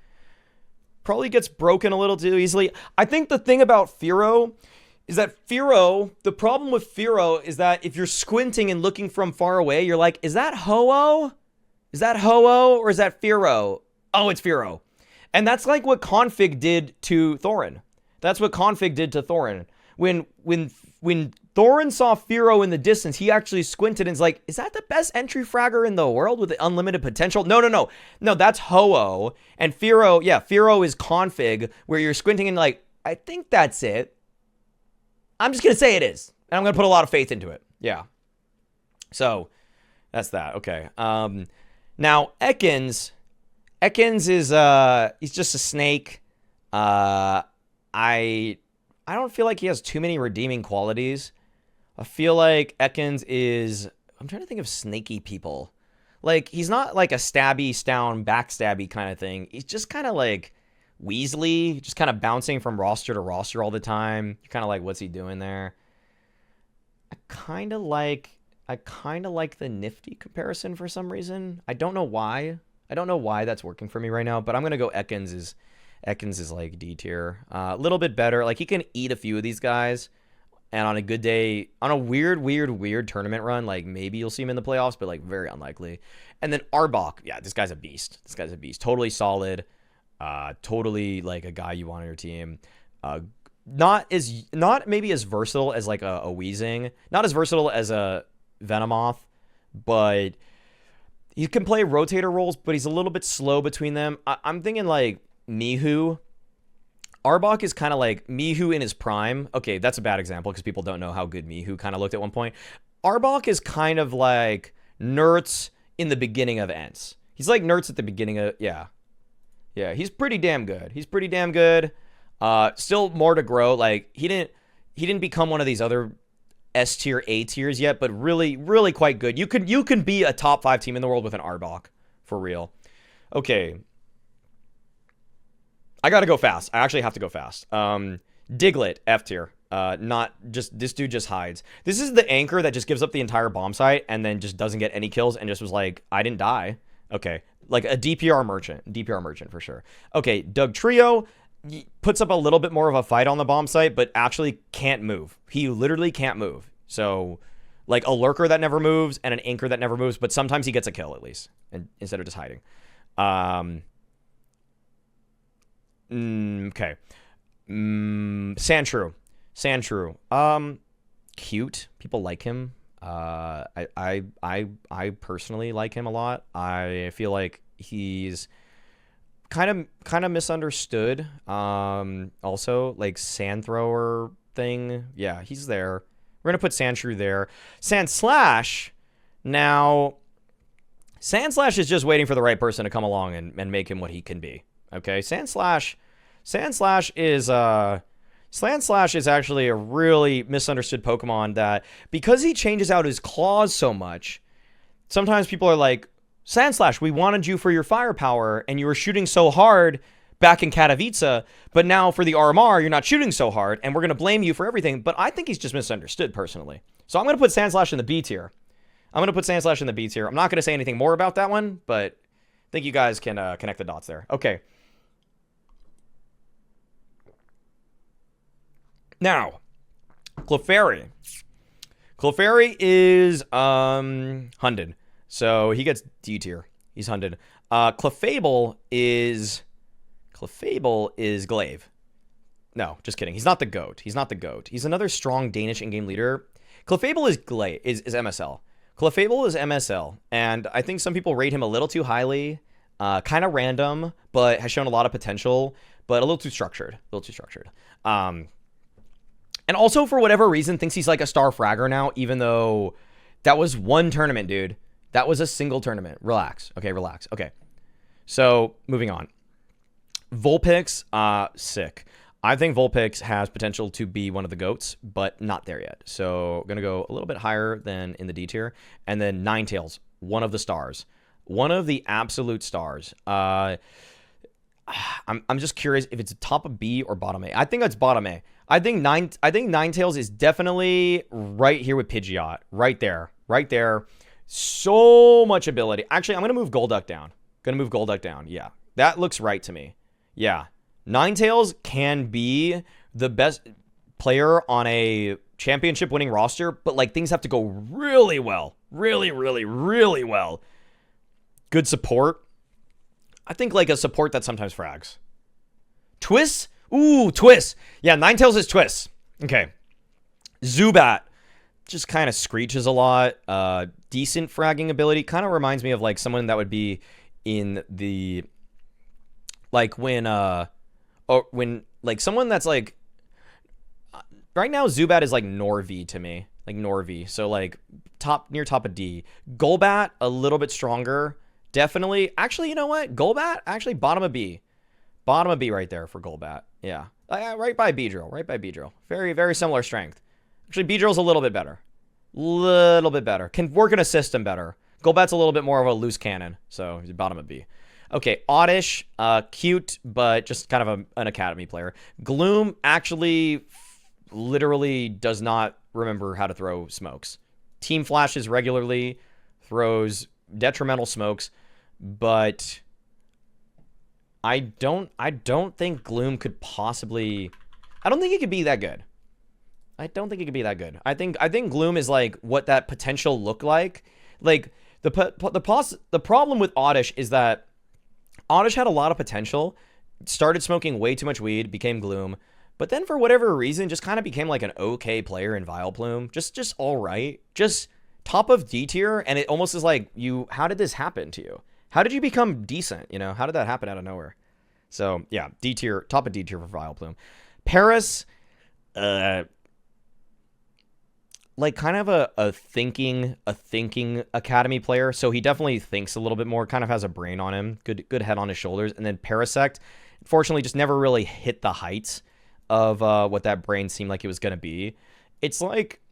Probably gets broken a little too easily. I think the thing about Fearow is that the problem with Fearow is that if you're squinting and looking from far away, you're like, is that Ho-Oh? Is that Ho-Oh or is that Fearow? Oh, it's Fearow. And that's like what Config did to Thorin. When Thorin saw Fearow in the distance, he actually squinted and is like, is that the best entry fragger in the world with unlimited potential? No, that's Ho-Oh. And Fearow is Config, where you're squinting and like, I think that's it. I'm just going to say it is. And I'm going to put a lot of faith into it. Yeah. So, that's that. Okay. Now, Ekans is, he's just a snake. Uh, I I don't feel like he has too many redeeming qualities. I feel like Ekans is. I'm trying to think of snaky people. Like, he's not like a stabby, stown, backstabby kind of thing. He's just kind of like Weasley, just kind of bouncing from roster to roster all the time. You're kind of like, what's he doing there? I kind of like the Nifty comparison for some reason. I don't know why. I don't know why that's working for me right now, but I'm gonna go Ekans is like D tier. A little bit better. Like, he can eat a few of these guys. And on a good day, on a weird tournament run, like, maybe you'll see him in the playoffs, but like very unlikely. And then Arbok, yeah, this guy's a beast. This guy's a beast. Totally solid. Totally like a guy you want on your team. Not maybe as versatile as like a Weezing. Not as versatile as a Venomoth, but he can play rotator roles, but he's a little bit slow between them. I'm thinking like Mihu. Arbok is kind of like Mihu in his prime. Okay, that's a bad example because people don't know how good Mihu kind of looked at one point. Arbok is kind of like Nertz in the beginning of Ents. He's like Nertz at the beginning of, yeah. Yeah, he's pretty damn good. He's pretty damn good. Still more to grow. Like, he didn't become one of these other S tier, A tiers yet, but really quite good. You can be a top 5 team in the world with an Arbok, for real. Okay. I gotta go fast. I actually have to go fast. Diglett, F tier. Not just, this dude just hides. This is the anchor that just gives up the entire bomb site and then just doesn't get any kills and just was like, I didn't die. Okay. Like a DPR merchant for sure. Okay. Doug Trio puts up a little bit more of a fight on the bomb site, but actually can't move. He literally can't move. So, like a lurker that never moves and an anchor that never moves, but sometimes he gets a kill at least, and instead of just hiding. Okay. Sandshrew. Cute. People like him. I personally like him a lot. I feel like he's kind of misunderstood. Also, like sand thrower thing. Yeah, he's there. We're gonna put Sandshrew there. Sandslash. Now, Sandslash is just waiting for the right person to come along and make him what he can be. Okay, Sandslash is actually a really misunderstood Pokemon that, because he changes out his claws so much, sometimes people are like, Sandslash, we wanted you for your firepower, and you were shooting so hard back in Katowice, but now for the RMR, you're not shooting so hard, and we're going to blame you for everything. But I think he's just misunderstood, personally. So I'm going to put Sandslash in the B tier. I'm not going to say anything more about that one, but I think you guys can connect the dots there. Okay. Now, Clefairy. Clefairy is Hunded. So he gets D tier. He's Hunded. Clefable is Glaive. No, just kidding. He's not the GOAT. He's another strong Danish in-game leader. Clefable is MSL. Clefable is MSL, and I think some people rate him a little too highly. Kind of random, but has shown a lot of potential, but a little too structured. And also, for whatever reason, thinks he's like a star fragger now, even though that was one tournament, dude. That was a single tournament. Relax. Okay. So, moving on. Vulpix, sick. I think Vulpix has potential to be one of the GOATs, but not there yet. So, going to go a little bit higher than in the D tier. And then Ninetales, one of the stars. One of the absolute stars. I'm just curious if it's top of B or bottom A. I think it's bottom A. I think Ninetales is definitely right here with Pidgeot. Right there. So much ability. Actually, I'm going to move Golduck down. Yeah. That looks right to me. Yeah. Ninetales can be the best player on a championship winning roster, but like things have to go really well. Really well. Good support. I think like a support that sometimes frags. Twist? Ooh, Twist. Yeah, Ninetales is Twist. Okay. Zubat just kind of screeches a lot. Decent fragging ability. Kind of reminds me of like someone that would be in the, like when like someone that's like, right now Zubat is like Norvi to me. Like Norvi. So like near top of D. Golbat, a little bit stronger. Definitely. Actually, you know what? Golbat, actually bottom of B. Bottom of B right there for Golbat. Yeah. Right by Beedrill. Right by Beedrill. Very, very similar strength. Actually, Beedrill's a little bit better. Little bit better. Can work in a system better. Golbat's a little bit more of a loose cannon. So, bottom of B. Okay, Oddish. Cute, but just kind of an academy player. Gloom actually literally does not remember how to throw smokes. Team flashes regularly. Throws detrimental smokes. But I don't think Gloom could possibly... I don't think it could be that good. I don't think it could be that good. I think Gloom is like what that potential looked like. Like the problem with Oddish is that Oddish had a lot of potential, started smoking way too much weed, became Gloom, but then for whatever reason just kind of became like an okay player in Vileplume. Just all right. Just top of D tier, and it almost is like, how did this happen to you? How did you become decent? You know, how did that happen out of nowhere? So, yeah, D tier, top of D tier for Vileplume. Paris, like kind of a thinking academy player. So he definitely thinks a little bit more, kind of has a brain on him, good head on his shoulders. And then Parasect, unfortunately, just never really hit the heights of what that brain seemed like it was going to be. It's like,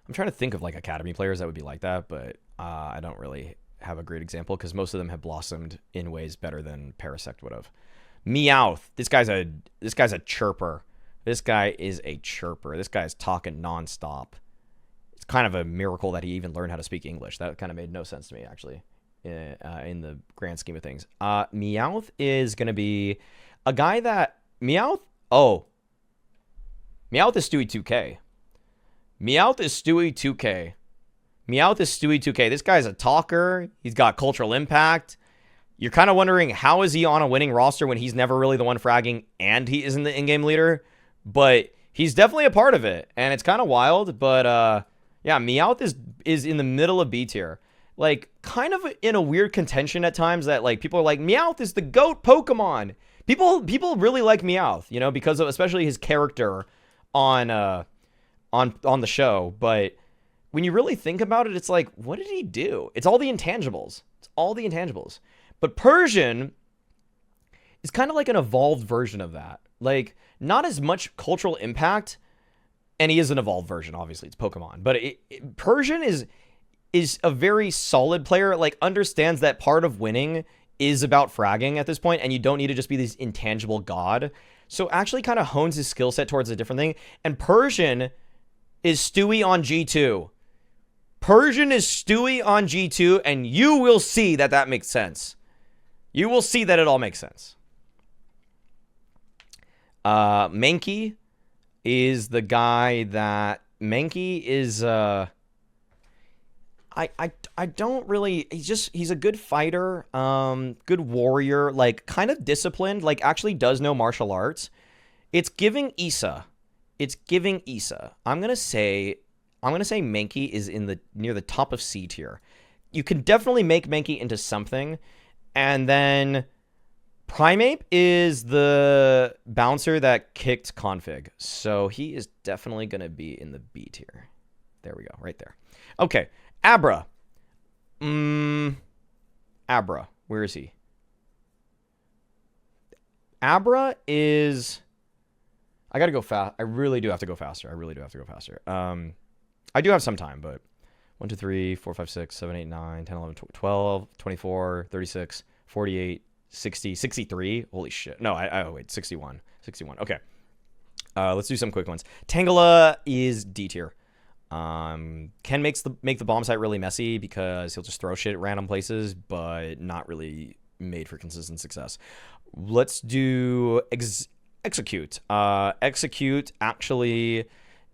I'm trying to think of like academy players that would be like that, but I don't really have a great example because most of them have blossomed in ways better than Parasect would have. Meowth, this guy's a chirper. This guy is a chirper. This guy's talking nonstop. It's kind of a miracle that he even learned how to speak English. That kind of made no sense to me, actually, in the grand scheme of things. Meowth is going to be a guy that... Meowth is Stewie 2K. Meowth is Stewie 2K. Meowth is Stewie 2K. This guy's a talker. He's got cultural impact. You're kind of wondering, how is he on a winning roster when he's never really the one fragging and he isn't the in-game leader? But he's definitely a part of it, and it's kind of wild. But yeah, Meowth is in the middle of B tier, like kind of in a weird contention at times. That like people are like, Meowth is the GOAT Pokemon. People really like Meowth, you know, because of especially his character on the show. But when you really think about it, it's like, what did he do? It's all the intangibles. But Persian is kind of like an evolved version of that. Like, not as much cultural impact, and he is an evolved version, obviously. It's Pokemon. But Persian is a very solid player, like, understands that part of winning is about fragging at this point, and you don't need to just be this intangible god. So actually kind of hones his skill set towards a different thing. And Persian is Stewie on G2. Persian is Stewie on G2, and you will see that makes sense. You will see that it all makes sense. Mankey is the guy that... Mankey is... I don't really... He's a good fighter, good warrior, like, kind of disciplined, like, actually does know martial arts. It's giving Issa. I'm gonna say Mankey is near the top of C tier. You can definitely make Mankey into something. And then Primeape is the bouncer that kicked Config. So he is definitely going to be in the B tier. There we go, right there. Okay, Abra. Abra, where is he? Abra is... I got to go fast. I really do have to go faster. I do have some time, but 1, 2, 3, 4, 5, 6, 7, 8, 9, 10, 11, 12, 24, 36, 48, 60, 63. Holy shit. No, wait, 61. 61. Okay. Let's do some quick ones. Tangela is D tier. Ken make the bomb site really messy because he'll just throw shit at random places, but not really made for consistent success. Let's do Execute. Execute actually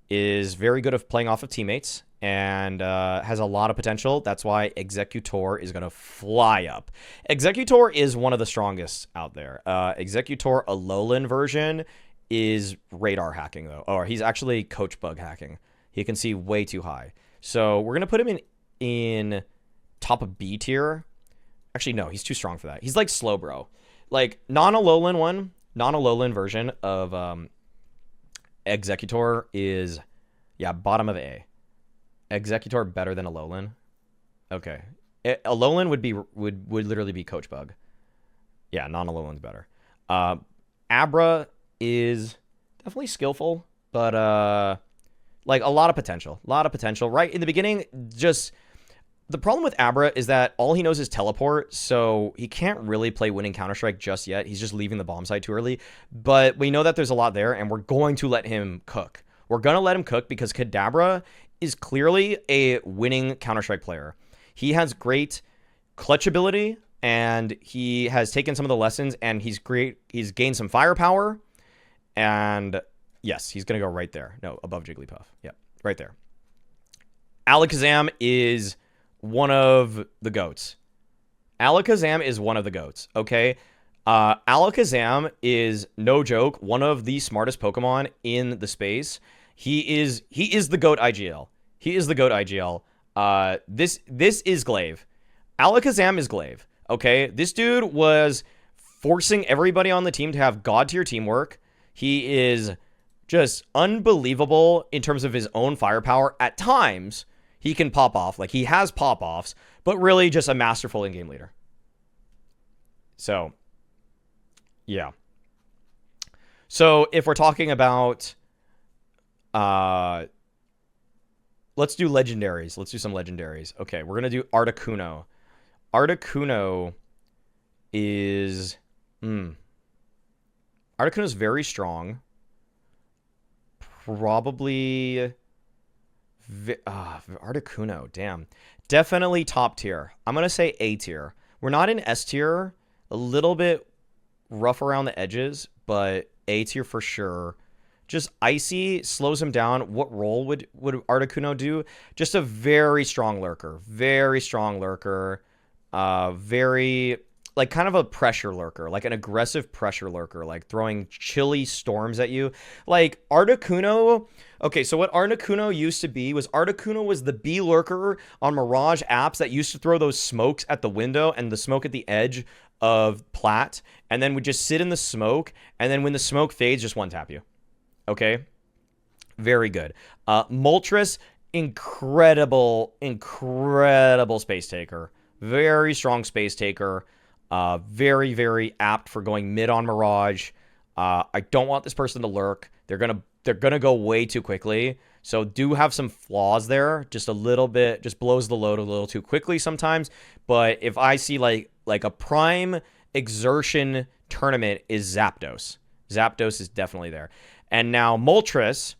is very good at playing off of teammates and has a lot of potential. That's why Executor is going to fly up. Executor is one of the strongest out there. Executor Alolan version is radar hacking, though. Or he's actually coach bug hacking. He can see way too high. So we're going to put him in top of B tier. Actually, no, he's too strong for that. He's like Slowbro. Like, non-Alolan version of Executor is, yeah, bottom of A. Executor better than Alolan. Okay. Alolan would literally be coach bug. Yeah, non-Alolan's better. Abra is definitely skillful, but like a lot of potential. A lot of potential. Right in the beginning, just the problem with Abra is that all he knows is teleport, so he can't really play winning Counter-Strike just yet. He's just leaving the bomb site too early. But we know that there's a lot there, and we're going to let him cook. We're going to let him cook because Kadabra is clearly a winning Counter-Strike player. He has great clutch ability, and he has taken some of the lessons, and he's great. He's gained some firepower, and yes, he's going to go right there. No, above Jigglypuff. Yeah, right there. Alakazam is one of the GOATs. Alakazam is one of the GOATs, okay? Alakazam is, no joke, one of the smartest Pokemon in the space. He is the GOAT IGL. He is the GOAT IGL. This is Glaive. Alakazam is Glaive, okay? This dude was forcing everybody on the team to have god-tier teamwork. He is just unbelievable in terms of his own firepower. At times, he can pop off. Like, he has pop-offs, but really just a masterful in-game leader. So, yeah. So, if we're talking about... let's do legendaries. Let's do some legendaries. Okay, we're going to do Articuno. Articuno is... Articuno is very strong. Probably... Articuno, damn. Definitely top tier. I'm going to say A tier. We're not in S tier. A little bit rough around the edges, but A tier for sure. Just Icy slows him down. What role would Articuno do? Just a very strong lurker. Very strong lurker. Very... like kind of a pressure lurker, like an aggressive pressure lurker, like throwing chilly storms at you. Like Articuno, okay, so what Articuno used to be was Articuno was the bee lurker on Mirage apps that used to throw those smokes at the window and the smoke at the edge of plat, and then would just sit in the smoke, and then when the smoke fades, just one tap you. Okay? Very good. Moltres, incredible space taker. Very strong space taker. Very, very apt for going mid on Mirage. I don't want this person to lurk. They're gonna go way too quickly. So do have some flaws there. Just a little bit, just blows the load a little too quickly sometimes. But if I see like a prime exertion tournament is Zapdos. Zapdos is definitely there. And now Moltres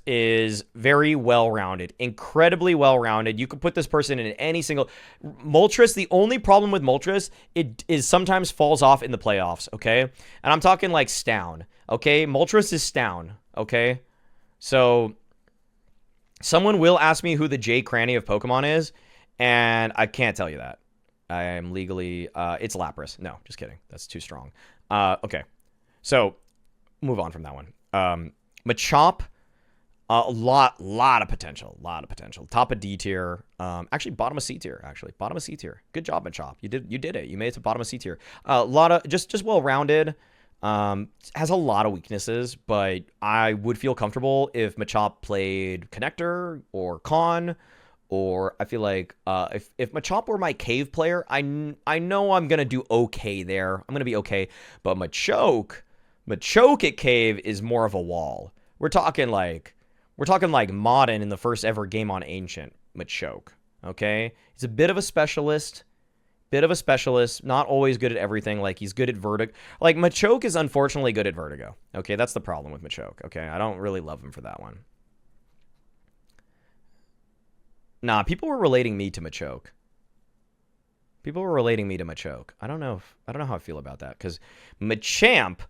is very well-rounded, incredibly well-rounded. You could put this person in any single... Moltres, the only problem with Moltres, it is sometimes falls off in the playoffs, okay? And I'm talking like Stown, okay? Moltres is Stown, okay? So, someone will ask me who the J. Cranny of Pokemon is, and I can't tell you that. I am legally... it's Lapras. No, just kidding. That's too strong. Okay. So, move on from that one. Machop, a lot of potential. Top of D tier. Actually, bottom of C tier. Bottom of C tier. Good job, Machop. You did it. You made it to bottom of C tier. A lot of just well-rounded. Has a lot of weaknesses, but I would feel comfortable if Machop played Connector or Con, or I feel like if Machop were my Cave player, I know I'm gonna do okay there. I'm gonna be okay, but Machoke at Cave is more of a wall. We're talking like Modern in the first ever game on Ancient Machoke. Okay, he's a bit of a specialist, not always good at everything. Like he's good at Vertigo. Like Machoke is unfortunately good at Vertigo. Okay, that's the problem with Machoke. Okay, I don't really love him for that one. Nah, people were relating me to Machoke. I don't know how I feel about that because Machamp.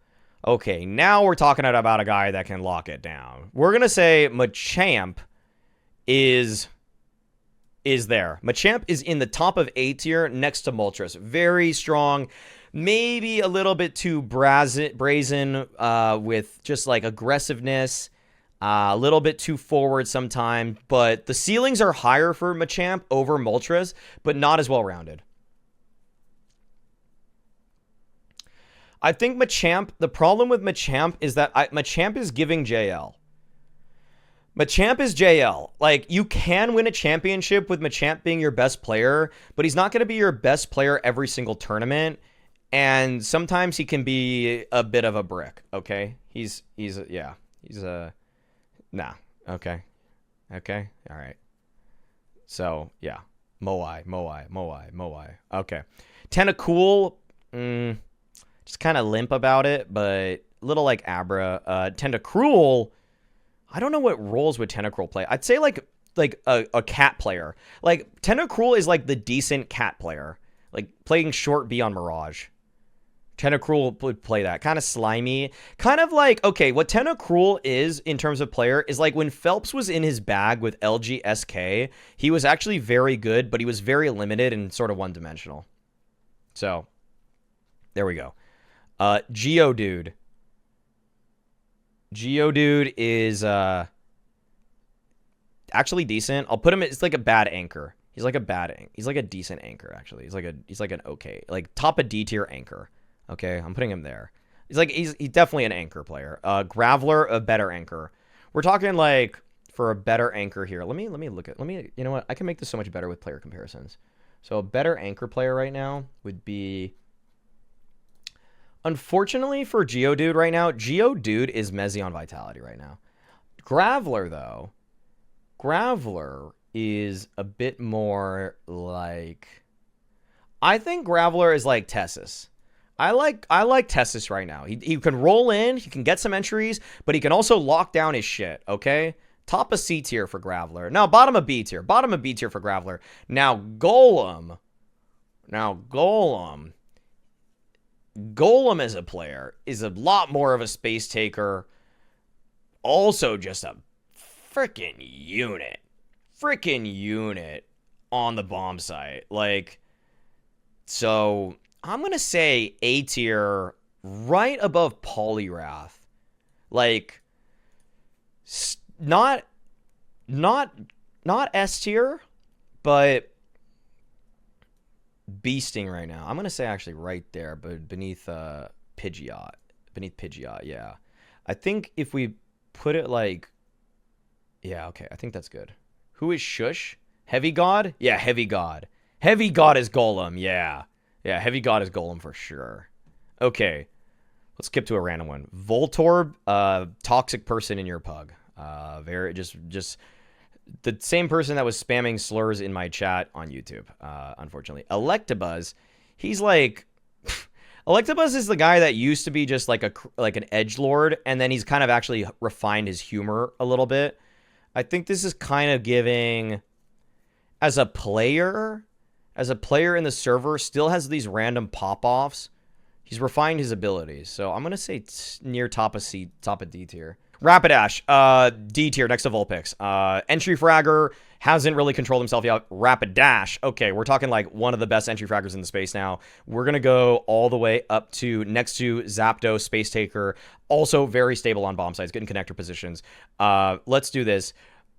Okay, now we're talking about a guy that can lock it down. We're going to say Machamp is there. Machamp is in the top of A tier next to Moltres. Very strong. Maybe a little bit too brazen with just like aggressiveness. A little bit too forward sometimes. But the ceilings are higher for Machamp over Moltres, but not as well-rounded. I think Machamp, the problem with Machamp is that Machamp is giving JL. Machamp is JL. Like, you can win a championship with Machamp being your best player, but he's not going to be your best player every single tournament. And sometimes he can be a bit of a brick, okay? He's a nah, okay. Okay, all right. So, yeah. Moai. Okay. Tentacool, just kind of limp about it, but a little like Abra. Tentacruel, I don't know what roles would Tentacruel play. I'd say like a cat player. Like, Tentacruel is like the decent cat player. Like, playing short B on Mirage. Tentacruel would play that. Kind of slimy. Kind of like, okay, what Tentacruel is in terms of player is like when Phelps was in his bag with LGSK, he was actually very good, but he was very limited and sort of one-dimensional. So, there we go. Geodude. Geodude is actually decent. I'll put him, it's like a bad anchor. He's like a decent anchor, actually. He's like an okay, like top of D tier anchor. Okay, I'm putting him there. He's definitely an anchor player. Graveler, a better anchor. We're talking like for a better anchor here. Let me you know what? I can make this so much better with player comparisons. So a better anchor player right now would be, unfortunately for Geodude right now, Geodude is Mezzy on Vitality right now. Graveler though, Graveler is a bit more like, I think Graveler is like Tessus. I like Tessus right now. He can roll in, he can get some entries, but he can also lock down his shit, okay? Top of C tier for Graveler. Now, bottom of B tier. Bottom of B tier for Graveler. Now, Golem as a player is a lot more of a space taker. Also just a freaking unit. On the bomb site. Like, so I'm going to say A tier right above Poliwrath. Like, not S tier, but beasting right now. I'm going to say actually right there, but beneath Pidgeot. Beneath Pidgeot, yeah. I think if we put it like, yeah, okay, I think that's good. Who is Shush? Heavy God? Yeah, Heavy God. Heavy God is Golem, yeah. Yeah, Heavy God is Golem for sure. Okay, let's skip to a random one. Voltorb, toxic person in your pug. Very just the same person that was spamming slurs in my chat on YouTube. Unfortunately, Electabuzz, he's like, Electabuzz is the guy that used to be just like an edgelord, and then he's kind of actually refined his humor a little bit. I think this is kind of giving, as a player in the server, still has these random pop-offs. He's refined his abilities. So I'm going to say near top of D tier. Rapidash, D tier next to Vulpix. Entry Fragger hasn't really controlled himself yet. Rapidash, okay, we're talking like one of the best entry fraggers in the space now. We're going to go all the way up to next to Zapdos, Space Taker. Also very stable on bomb sites, good in connector positions. Let's do this.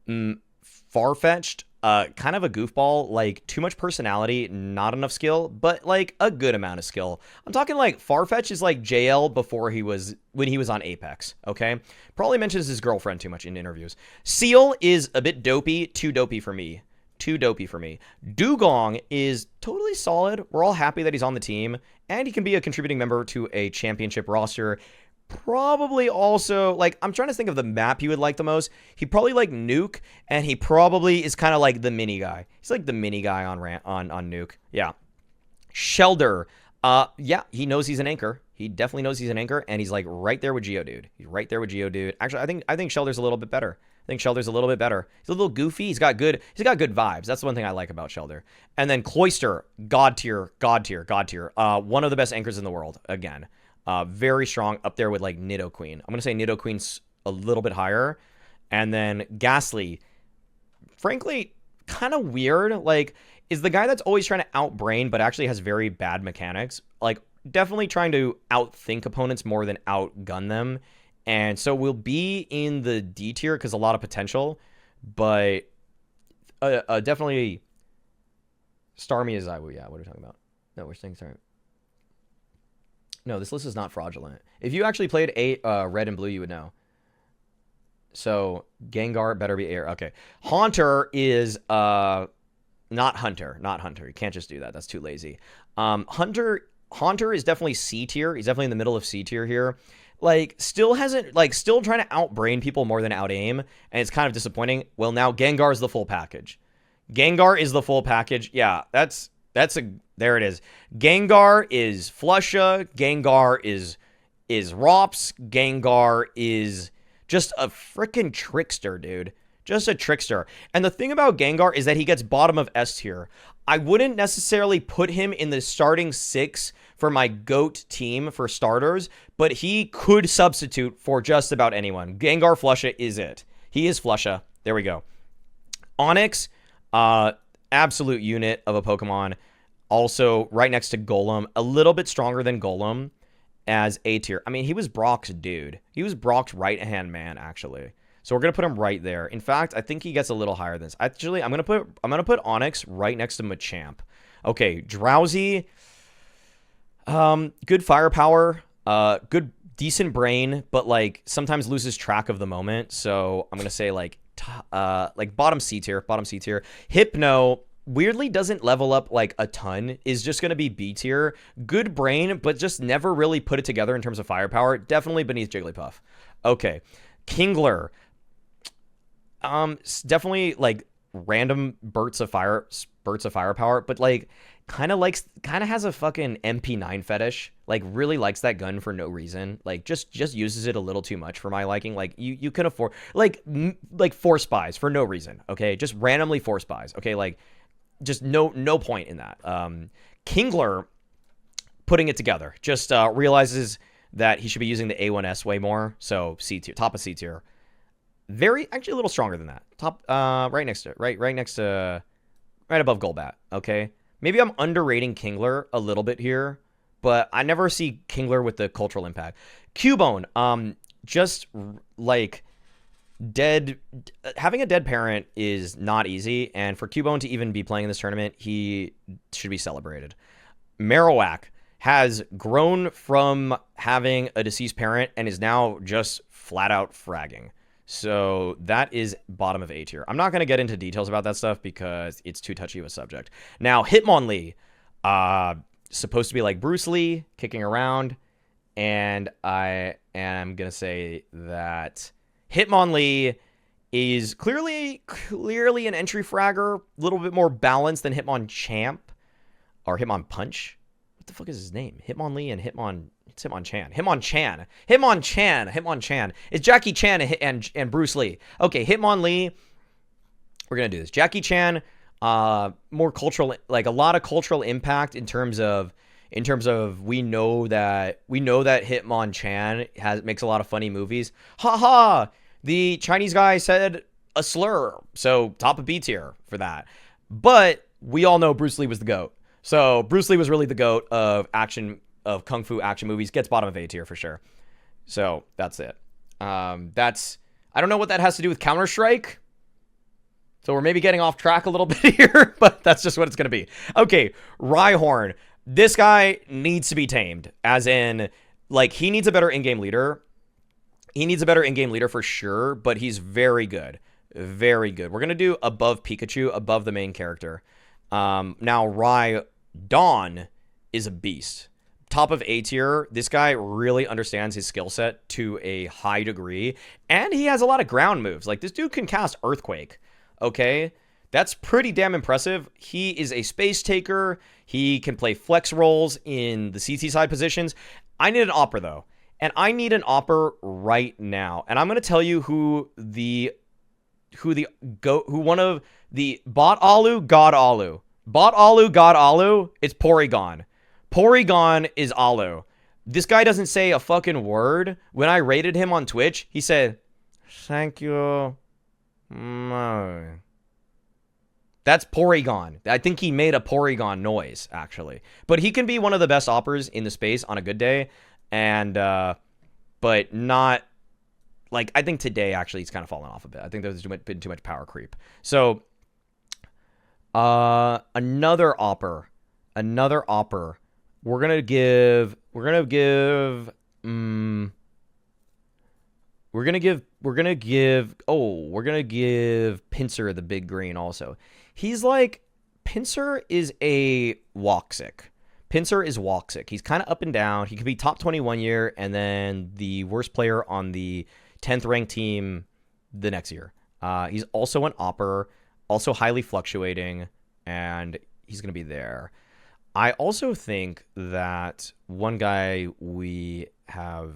Farfetch'd, kind of a goofball, like too much personality, not enough skill, but like a good amount of skill. I'm talking like Farfetch'd is like JL when he was on Apex, okay? Probably mentions his girlfriend too much in interviews. Seal is a bit dopey, too dopey for me. Dugong is totally solid. We're all happy that he's on the team, and he can be a contributing member to a championship roster. Probably also, like, I'm trying to think of the map he would like the most. He probably like Nuke, and he probably is kind of like the mini guy. He's like the mini guy on Nuke. Yeah. Shelder. Yeah, he knows he's an anchor. He definitely knows he's an anchor, and he's like right there with Geodude. Actually, I think Shelder's a little bit better. He's a little goofy. He's got good vibes. That's the one thing I like about Shelder. And then Cloyster, God tier. One of the best anchors in the world, again. Very strong, up there with like Nidoqueen. I'm going to say Nidoqueen's a little bit higher. And then Ghastly, frankly, kind of weird. Like, is the guy that's always trying to outbrain, but actually has very bad mechanics. Like, definitely trying to outthink opponents more than outgun them. And so we'll be in the D tier because a lot of potential. But definitely Starmie is Zaiwu. Yeah, what are we talking about? No, we're saying sorry. No, this list is not fraudulent. If you actually played Red and Blue, you would know. So, Gengar better be air. Okay. Haunter is not Hunter. You can't just do that. That's too lazy. Hunter Haunter is definitely C tier. He's definitely in the middle of C tier here. Like, still trying to outbrain people more than out-aim, and it's kind of disappointing. Well, now Gengar is the full package. Gengar is the full package. Yeah, there it is. Gengar is Flusha. Gengar is Rops. Gengar is just a freaking trickster, dude. Just a trickster. And the thing about Gengar is that he gets bottom of S tier. I wouldn't necessarily put him in the starting 6 for my GOAT team for starters, but he could substitute for just about anyone. Gengar Flusha is it. He is Flusha. There we go. Onix, absolute unit of a Pokemon. Also, right next to Golem. A little bit stronger than Golem as A tier. I mean, he was Brock's dude. He was Brock's right-hand man, actually. So we're going to put him right there. In fact, I think he gets a little higher than this. Actually, I'm going to put Onix right next to Machamp. Okay, Drowsy, good firepower, good decent brain, but like sometimes loses track of the moment. So I'm going to say like bottom C tier, Hypno weirdly doesn't level up like a ton, is just going to be B tier. Good brain, but just never really put it together in terms of firepower. Definitely beneath Jigglypuff. Okay, Kingler. Definitely like random bursts of firepower, but like kind of has a fucking MP9 fetish. Like really likes that gun for no reason. Like just uses it a little too much for my liking. Like you can afford like force buys for no reason. Okay, just randomly force buys. Okay, like just no point in that. Kingler putting it together. Just realizes that he should be using the A1S way more. So C tier, top of C tier. Actually a little stronger than that. Top, right above Golbat. Okay, maybe I'm underrating Kingler a little bit here, but I never see Kingler with the cultural impact. Cubone, just like having a dead parent is not easy, and for Cubone to even be playing in this tournament, he should be celebrated. Marowak has grown from having a deceased parent and is now just flat out fragging. So that is bottom of A tier. I'm not going to get into details about that stuff because it's too touchy of a subject. Now, Hitmonlee, supposed to be like Bruce Lee, kicking around. And I am going to say that Hitmonlee is clearly an entry fragger, a little bit more balanced than Hitmonchamp or Hitmonpunch. What the fuck is his name? Hitmonlee and it's Hitmonchan. Hitmonchan. It's Jackie Chan and Bruce Lee. Okay, Hitmonlee. We're going to do this. Jackie Chan, more cultural, like a lot of cultural impact in terms of we know that Hitmonchan makes a lot of funny movies. Ha! The Chinese guy said a slur. So top of B tier for that. But we all know Bruce Lee was the GOAT. So Bruce Lee was really the GOAT of kung fu action movies. Gets bottom of A tier for sure. So that's it. I don't know what that has to do with Counter-Strike. So we're maybe getting off track a little bit here, but that's just what it's going to be. Okay, Rhyhorn. This guy needs to be tamed, as in, like, he needs a better in-game leader. He needs a better in-game leader for sure, but he's very good. Very good. We're going to do above Pikachu, above the main character. Now, Dawn is a beast. Top of A tier. This guy really understands his skill set to a high degree, and he has a lot of ground moves. Like, this dude can cast Earthquake, okay? That's pretty damn impressive. He is a space taker. He can play flex roles in the CT side positions. I need an Opera, though, and I need an Opera right now. And I'm going to tell you who one of the Bot Alu, God Alu. Bot Alu, God Alu, it's Porygon. Porygon is Alu. This guy doesn't say a fucking word. When I rated him on Twitch, he said, "Thank you." That's Porygon. I think he made a Porygon noise, actually. But he can be one of the best operas in the space on a good day. And, but not, like, I think today, actually, he's kind of fallen off a bit. I think there's been too much power creep. So, another opera. We're gonna give Pinsir the big green also. He's like, Pinsir is a Woxic. Pinsir is Woxic. He's kind of up and down. He could be top 20 one year and then the worst player on the 10th ranked team the next year. He's also an Opper, also highly fluctuating, and he's going to be there. I also think that one guy we have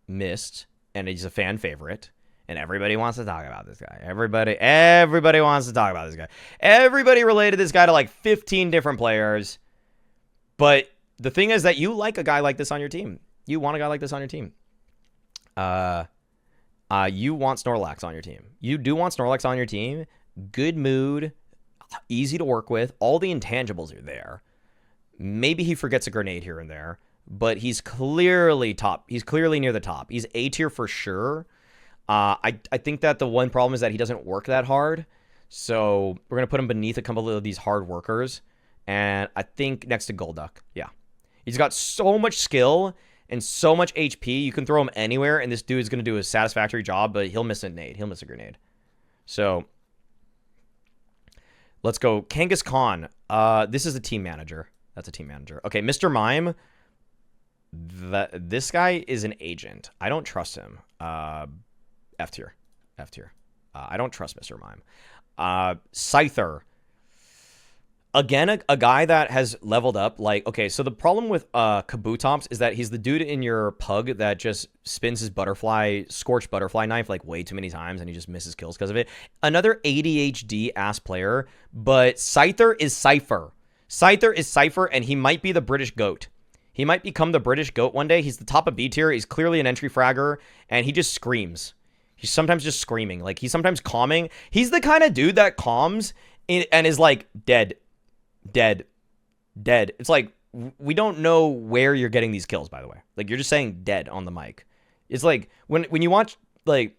missed, and he's a fan favorite, and everybody wants to talk about this guy. Everybody wants to talk about this guy. Everybody related this guy to like 15 different players. But the thing is that you like a guy like this on your team. You want a guy like this on your team. You want Snorlax on your team. You do want Snorlax on your team. Good mood, easy to work with. All the intangibles are there. Maybe he forgets a grenade here and there, but he's clearly top. He's clearly near the top. He's A tier for sure. I think that the one problem is that he doesn't work that hard. So we're going to put him beneath a couple of these hard workers. And I think next to Golduck. Yeah. He's got so much skill and so much HP. You can throw him anywhere, and this dude is going to do a satisfactory job, but he'll miss a nade. He'll miss a grenade. So let's go. Kangaskhan. This is a team manager. That's a team manager. Okay, Mr. Mime. This guy is an agent. I don't trust him. F tier. F tier. I don't trust Mr. Mime. Scyther. Again, a guy that has leveled up. Like, okay, so the problem with Kabutops is that he's the dude in your pug that just spins his scorched butterfly knife like way too many times, and he just misses kills because of it. Another ADHD-ass player, but Scyther is Cypher. Scyther is Cypher, and he might be the British GOAT. He might become the British GOAT one day. He's the top of B tier. He's clearly an entry fragger, and he just screams. He's sometimes just screaming. Like, he's sometimes calming. He's the kind of dude that calms and is like, dead. It's like, we don't know where you're getting these kills, by the way. Like, you're just saying dead on the mic. It's like, when you watch, like,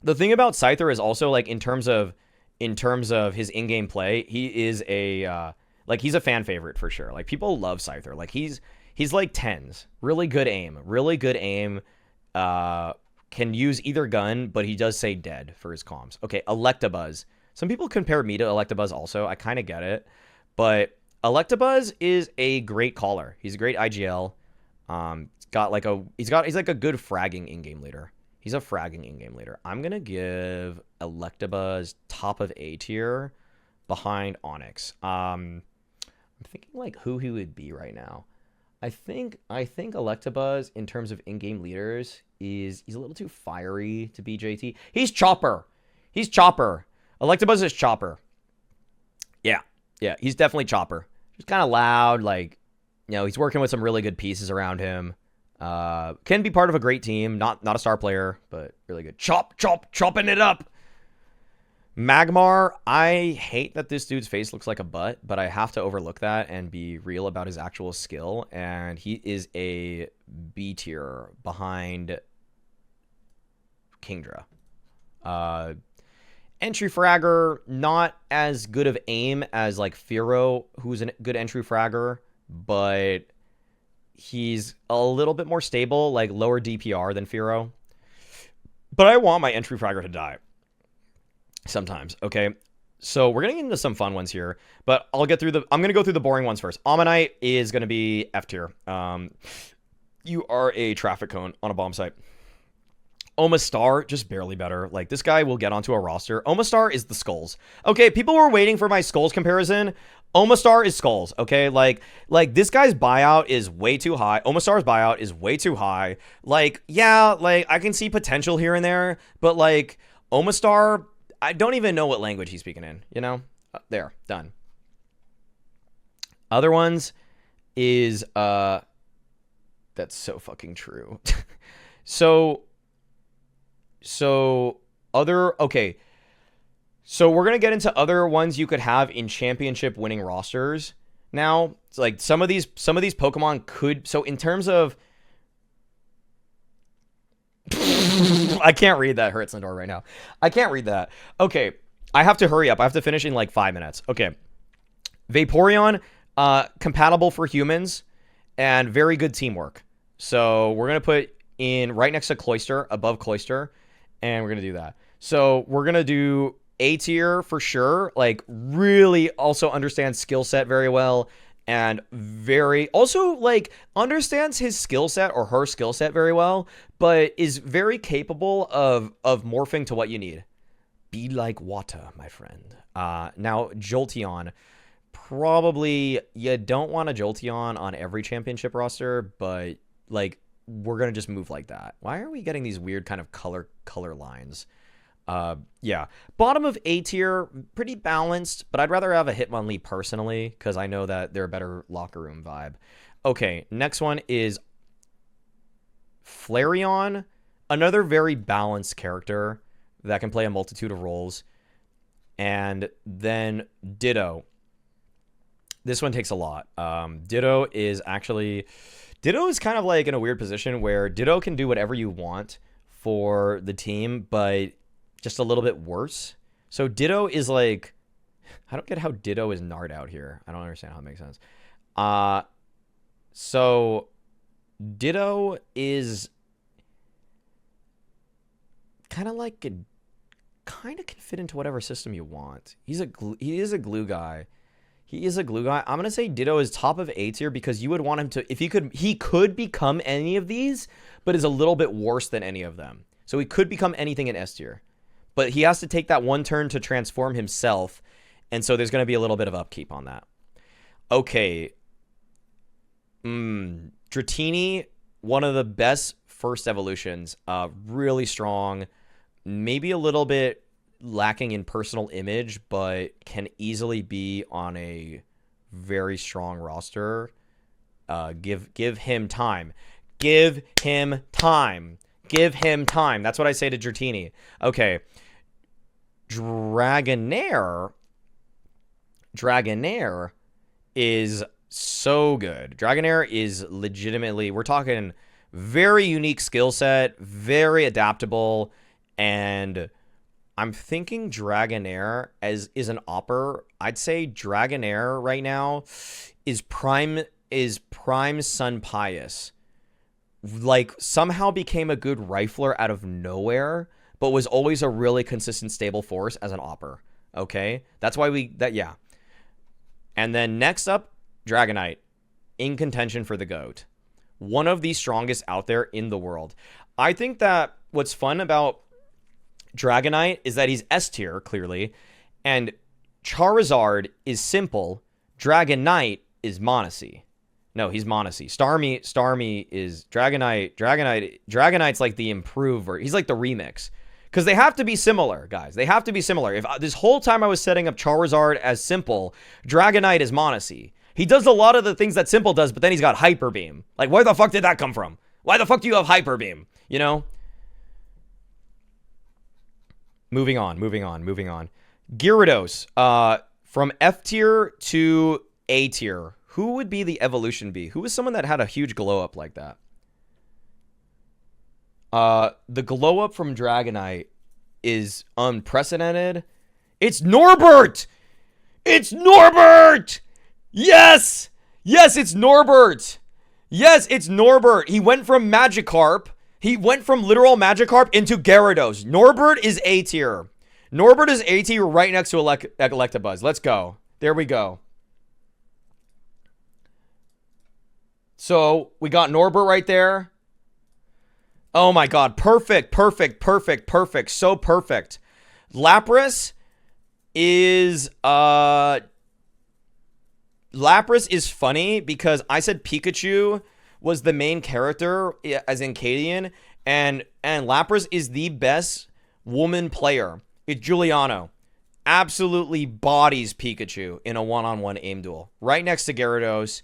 the thing about Scyther is also, like, in terms of his in-game play, he is he's a fan favorite for sure. Like, people love Scyther. Like, he's like 10s. Really good aim. Can use either gun, but he does say dead for his comms. Okay, Electabuzz. Some people compare me to Electabuzz also. I kind of get it. But Electabuzz is a great caller. He's a great IGL. He's like a good fragging in-game leader. He's a fragging in-game leader. I'm gonna give Electabuzz top of A tier behind Onyx. I'm thinking like who he would be right now. I think Electabuzz in terms of in-game leaders he's a little too fiery to be JT. He's Chopper. Electabuzz is Chopper. Yeah, he's definitely Chopper. He's kind of loud, like, you know, he's working with some really good pieces around him. Can be part of a great team, not a star player, but really good. Chopping it up. Magmar, I hate that this dude's face looks like a butt, but I have to overlook that and be real about his actual skill, and he is a B tier behind Kingdra. Entry fragger, not as good of aim as like Firo, who's a good entry fragger, but he's a little bit more stable, like lower DPR than Firo. But I want my entry fragger to die sometimes, okay? So we're gonna get into some fun ones here, but I'm gonna go through the boring ones first. Ammonite is gonna be F tier. You are a traffic cone on a bomb site. Omastar, just barely better. Like, this guy will get onto a roster. Omastar is the Skulls. Okay, people were waiting for my Skulls comparison. Omastar is Skulls, okay? Like this guy's buyout is way too high. Omastar's buyout is way too high. Like, yeah, like, I can see potential here and there, but, like, Omastar, I don't even know what language he's speaking in, you know? There, done. Other ones is, that's so fucking true. Okay. So we're going to get into other ones you could have in championship winning rosters. Now, it's like some of these Pokemon could, so in terms of, I can't read that Hertzendor right now. I can't read that. Okay. I have to hurry up. I have to finish in like 5 minutes. Okay. Vaporeon, compatible for humans and very good teamwork. So we're going to put in right next to Cloyster, above Cloyster, and we're going to do that. So we're going to do A tier for sure, like really also understands skill set very well and very also like understands his skill set or her skill set very well, but is very capable of morphing to what you need. Be like water, my friend. Now Jolteon. Probably you don't want a Jolteon on every championship roster, but like we're gonna just move like that. Why are we getting these weird kind of color lines? Yeah. Bottom of A tier, pretty balanced, but I'd rather have a Hitmonlee personally because I know that they're a better locker room vibe. Okay, next one is Flareon, another very balanced character that can play a multitude of roles. And then Ditto. This one takes a lot. Ditto is kind of like in a weird position where Ditto can do whatever you want for the team, but just a little bit worse. So Ditto is like, I don't get how Ditto is Nard out here. I don't understand how it makes sense. So Ditto is kind of like kind of can fit into whatever system you want. He is a glue guy. He is a glue guy. I'm gonna say Ditto is top of A tier because you would want him to, if he could become any of these, but is a little bit worse than any of them. So he could become anything in S tier, but he has to take that one turn to transform himself, and so there's gonna be a little bit of upkeep on that. Okay, Dratini, one of the best first evolutions, really strong, maybe a little bit lacking in personal image, but can easily be on a very strong roster. Give him time. Give him time. Give him time. That's what I say to Dratini. Okay. Dragonair is so good. Dragonair is legitimately, we're talking very unique skill set, very adaptable, and I'm thinking Dragonair is an opper. I'd say Dragonair right now is prime Sun Pius. Like somehow became a good rifler out of nowhere, but was always a really consistent stable force as an opper. Okay? That's why yeah. And then next up, Dragonite, in contention for the GOAT. One of the strongest out there in the world. I think that what's fun about Dragonite is that he's S tier, clearly, and Charizard is simple. Dragonite is Monacy. No, he's Monacy. Starmie is Dragonite. Dragonite's like the improver. He's like the remix. Because they have to be similar, guys. They have to be similar. If this whole time I was setting up Charizard as simple, Dragonite is Monacy. He does a lot of the things that simple does, but then he's got Hyper Beam. Like, where the fuck did that come from? Why the fuck do you have Hyper Beam? You know? Moving on. Gyarados, from F tier to A tier. Who would be the evolution be? Who is someone that had a huge glow up like that? The glow up from Dragonite is unprecedented. It's Norbert! It's Norbert! Yes! Yes, it's Norbert! Yes, it's Norbert. He went from Magikarp. He went from literal Magikarp into Gyarados. Norbert is A tier. Norbert is A tier right next to Electabuzz. Let's go. There we go. So, we got Norbert right there. Oh my god. Perfect. So perfect. Lapras is funny because I said Pikachu was the main character as in Cadian, and Lapras is the best woman player. It's Giuliano. Absolutely bodies Pikachu in a one-on-one aim duel. Right next to Gyarados.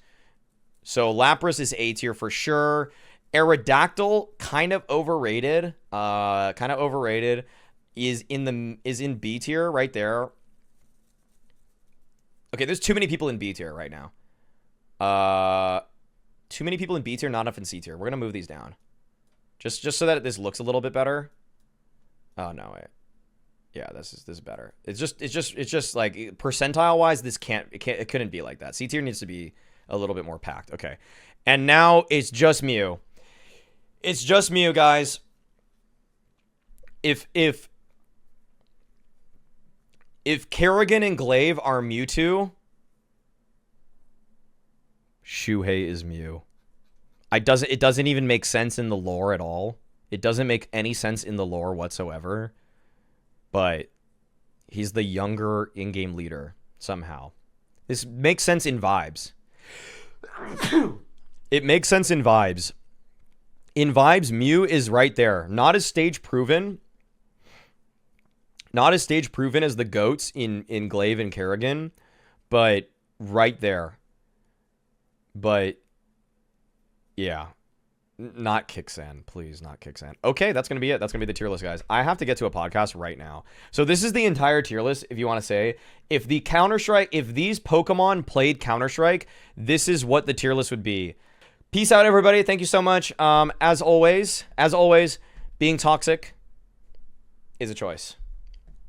So Lapras is A tier for sure. Aerodactyl, kind of overrated. Is in B tier right there. Okay, there's too many people in B tier right now. Too many people in B tier, not enough in C tier. We're gonna move these down, just so that this looks a little bit better. Oh no, wait. Yeah, this is better. It's just like percentile wise, it couldn't be like that. C tier needs to be a little bit more packed. Okay, and now it's just Mew. It's just Mew, guys. If Kerrigan and Glaive are Mewtwo, Shuhei is Mew. It doesn't even make sense in the lore at all. It doesn't make any sense in the lore whatsoever. But he's the younger in-game leader somehow. This makes sense in vibes. It makes sense in vibes. In vibes, Mew is right there. Not as stage proven. Not as stage proven as the GOATs in Glaive and Kerrigan, but right there. But yeah. Not Kixan, please, not Kixan. Okay, that's going to be it. That's going to be the tier list, guys. I have to get to a podcast right now. So this is the entire tier list, if you want to say. If the Counter-Strike, if these Pokemon played Counter-Strike, this is what the tier list would be. Peace out, everybody. Thank you so much. As always, being toxic is a choice.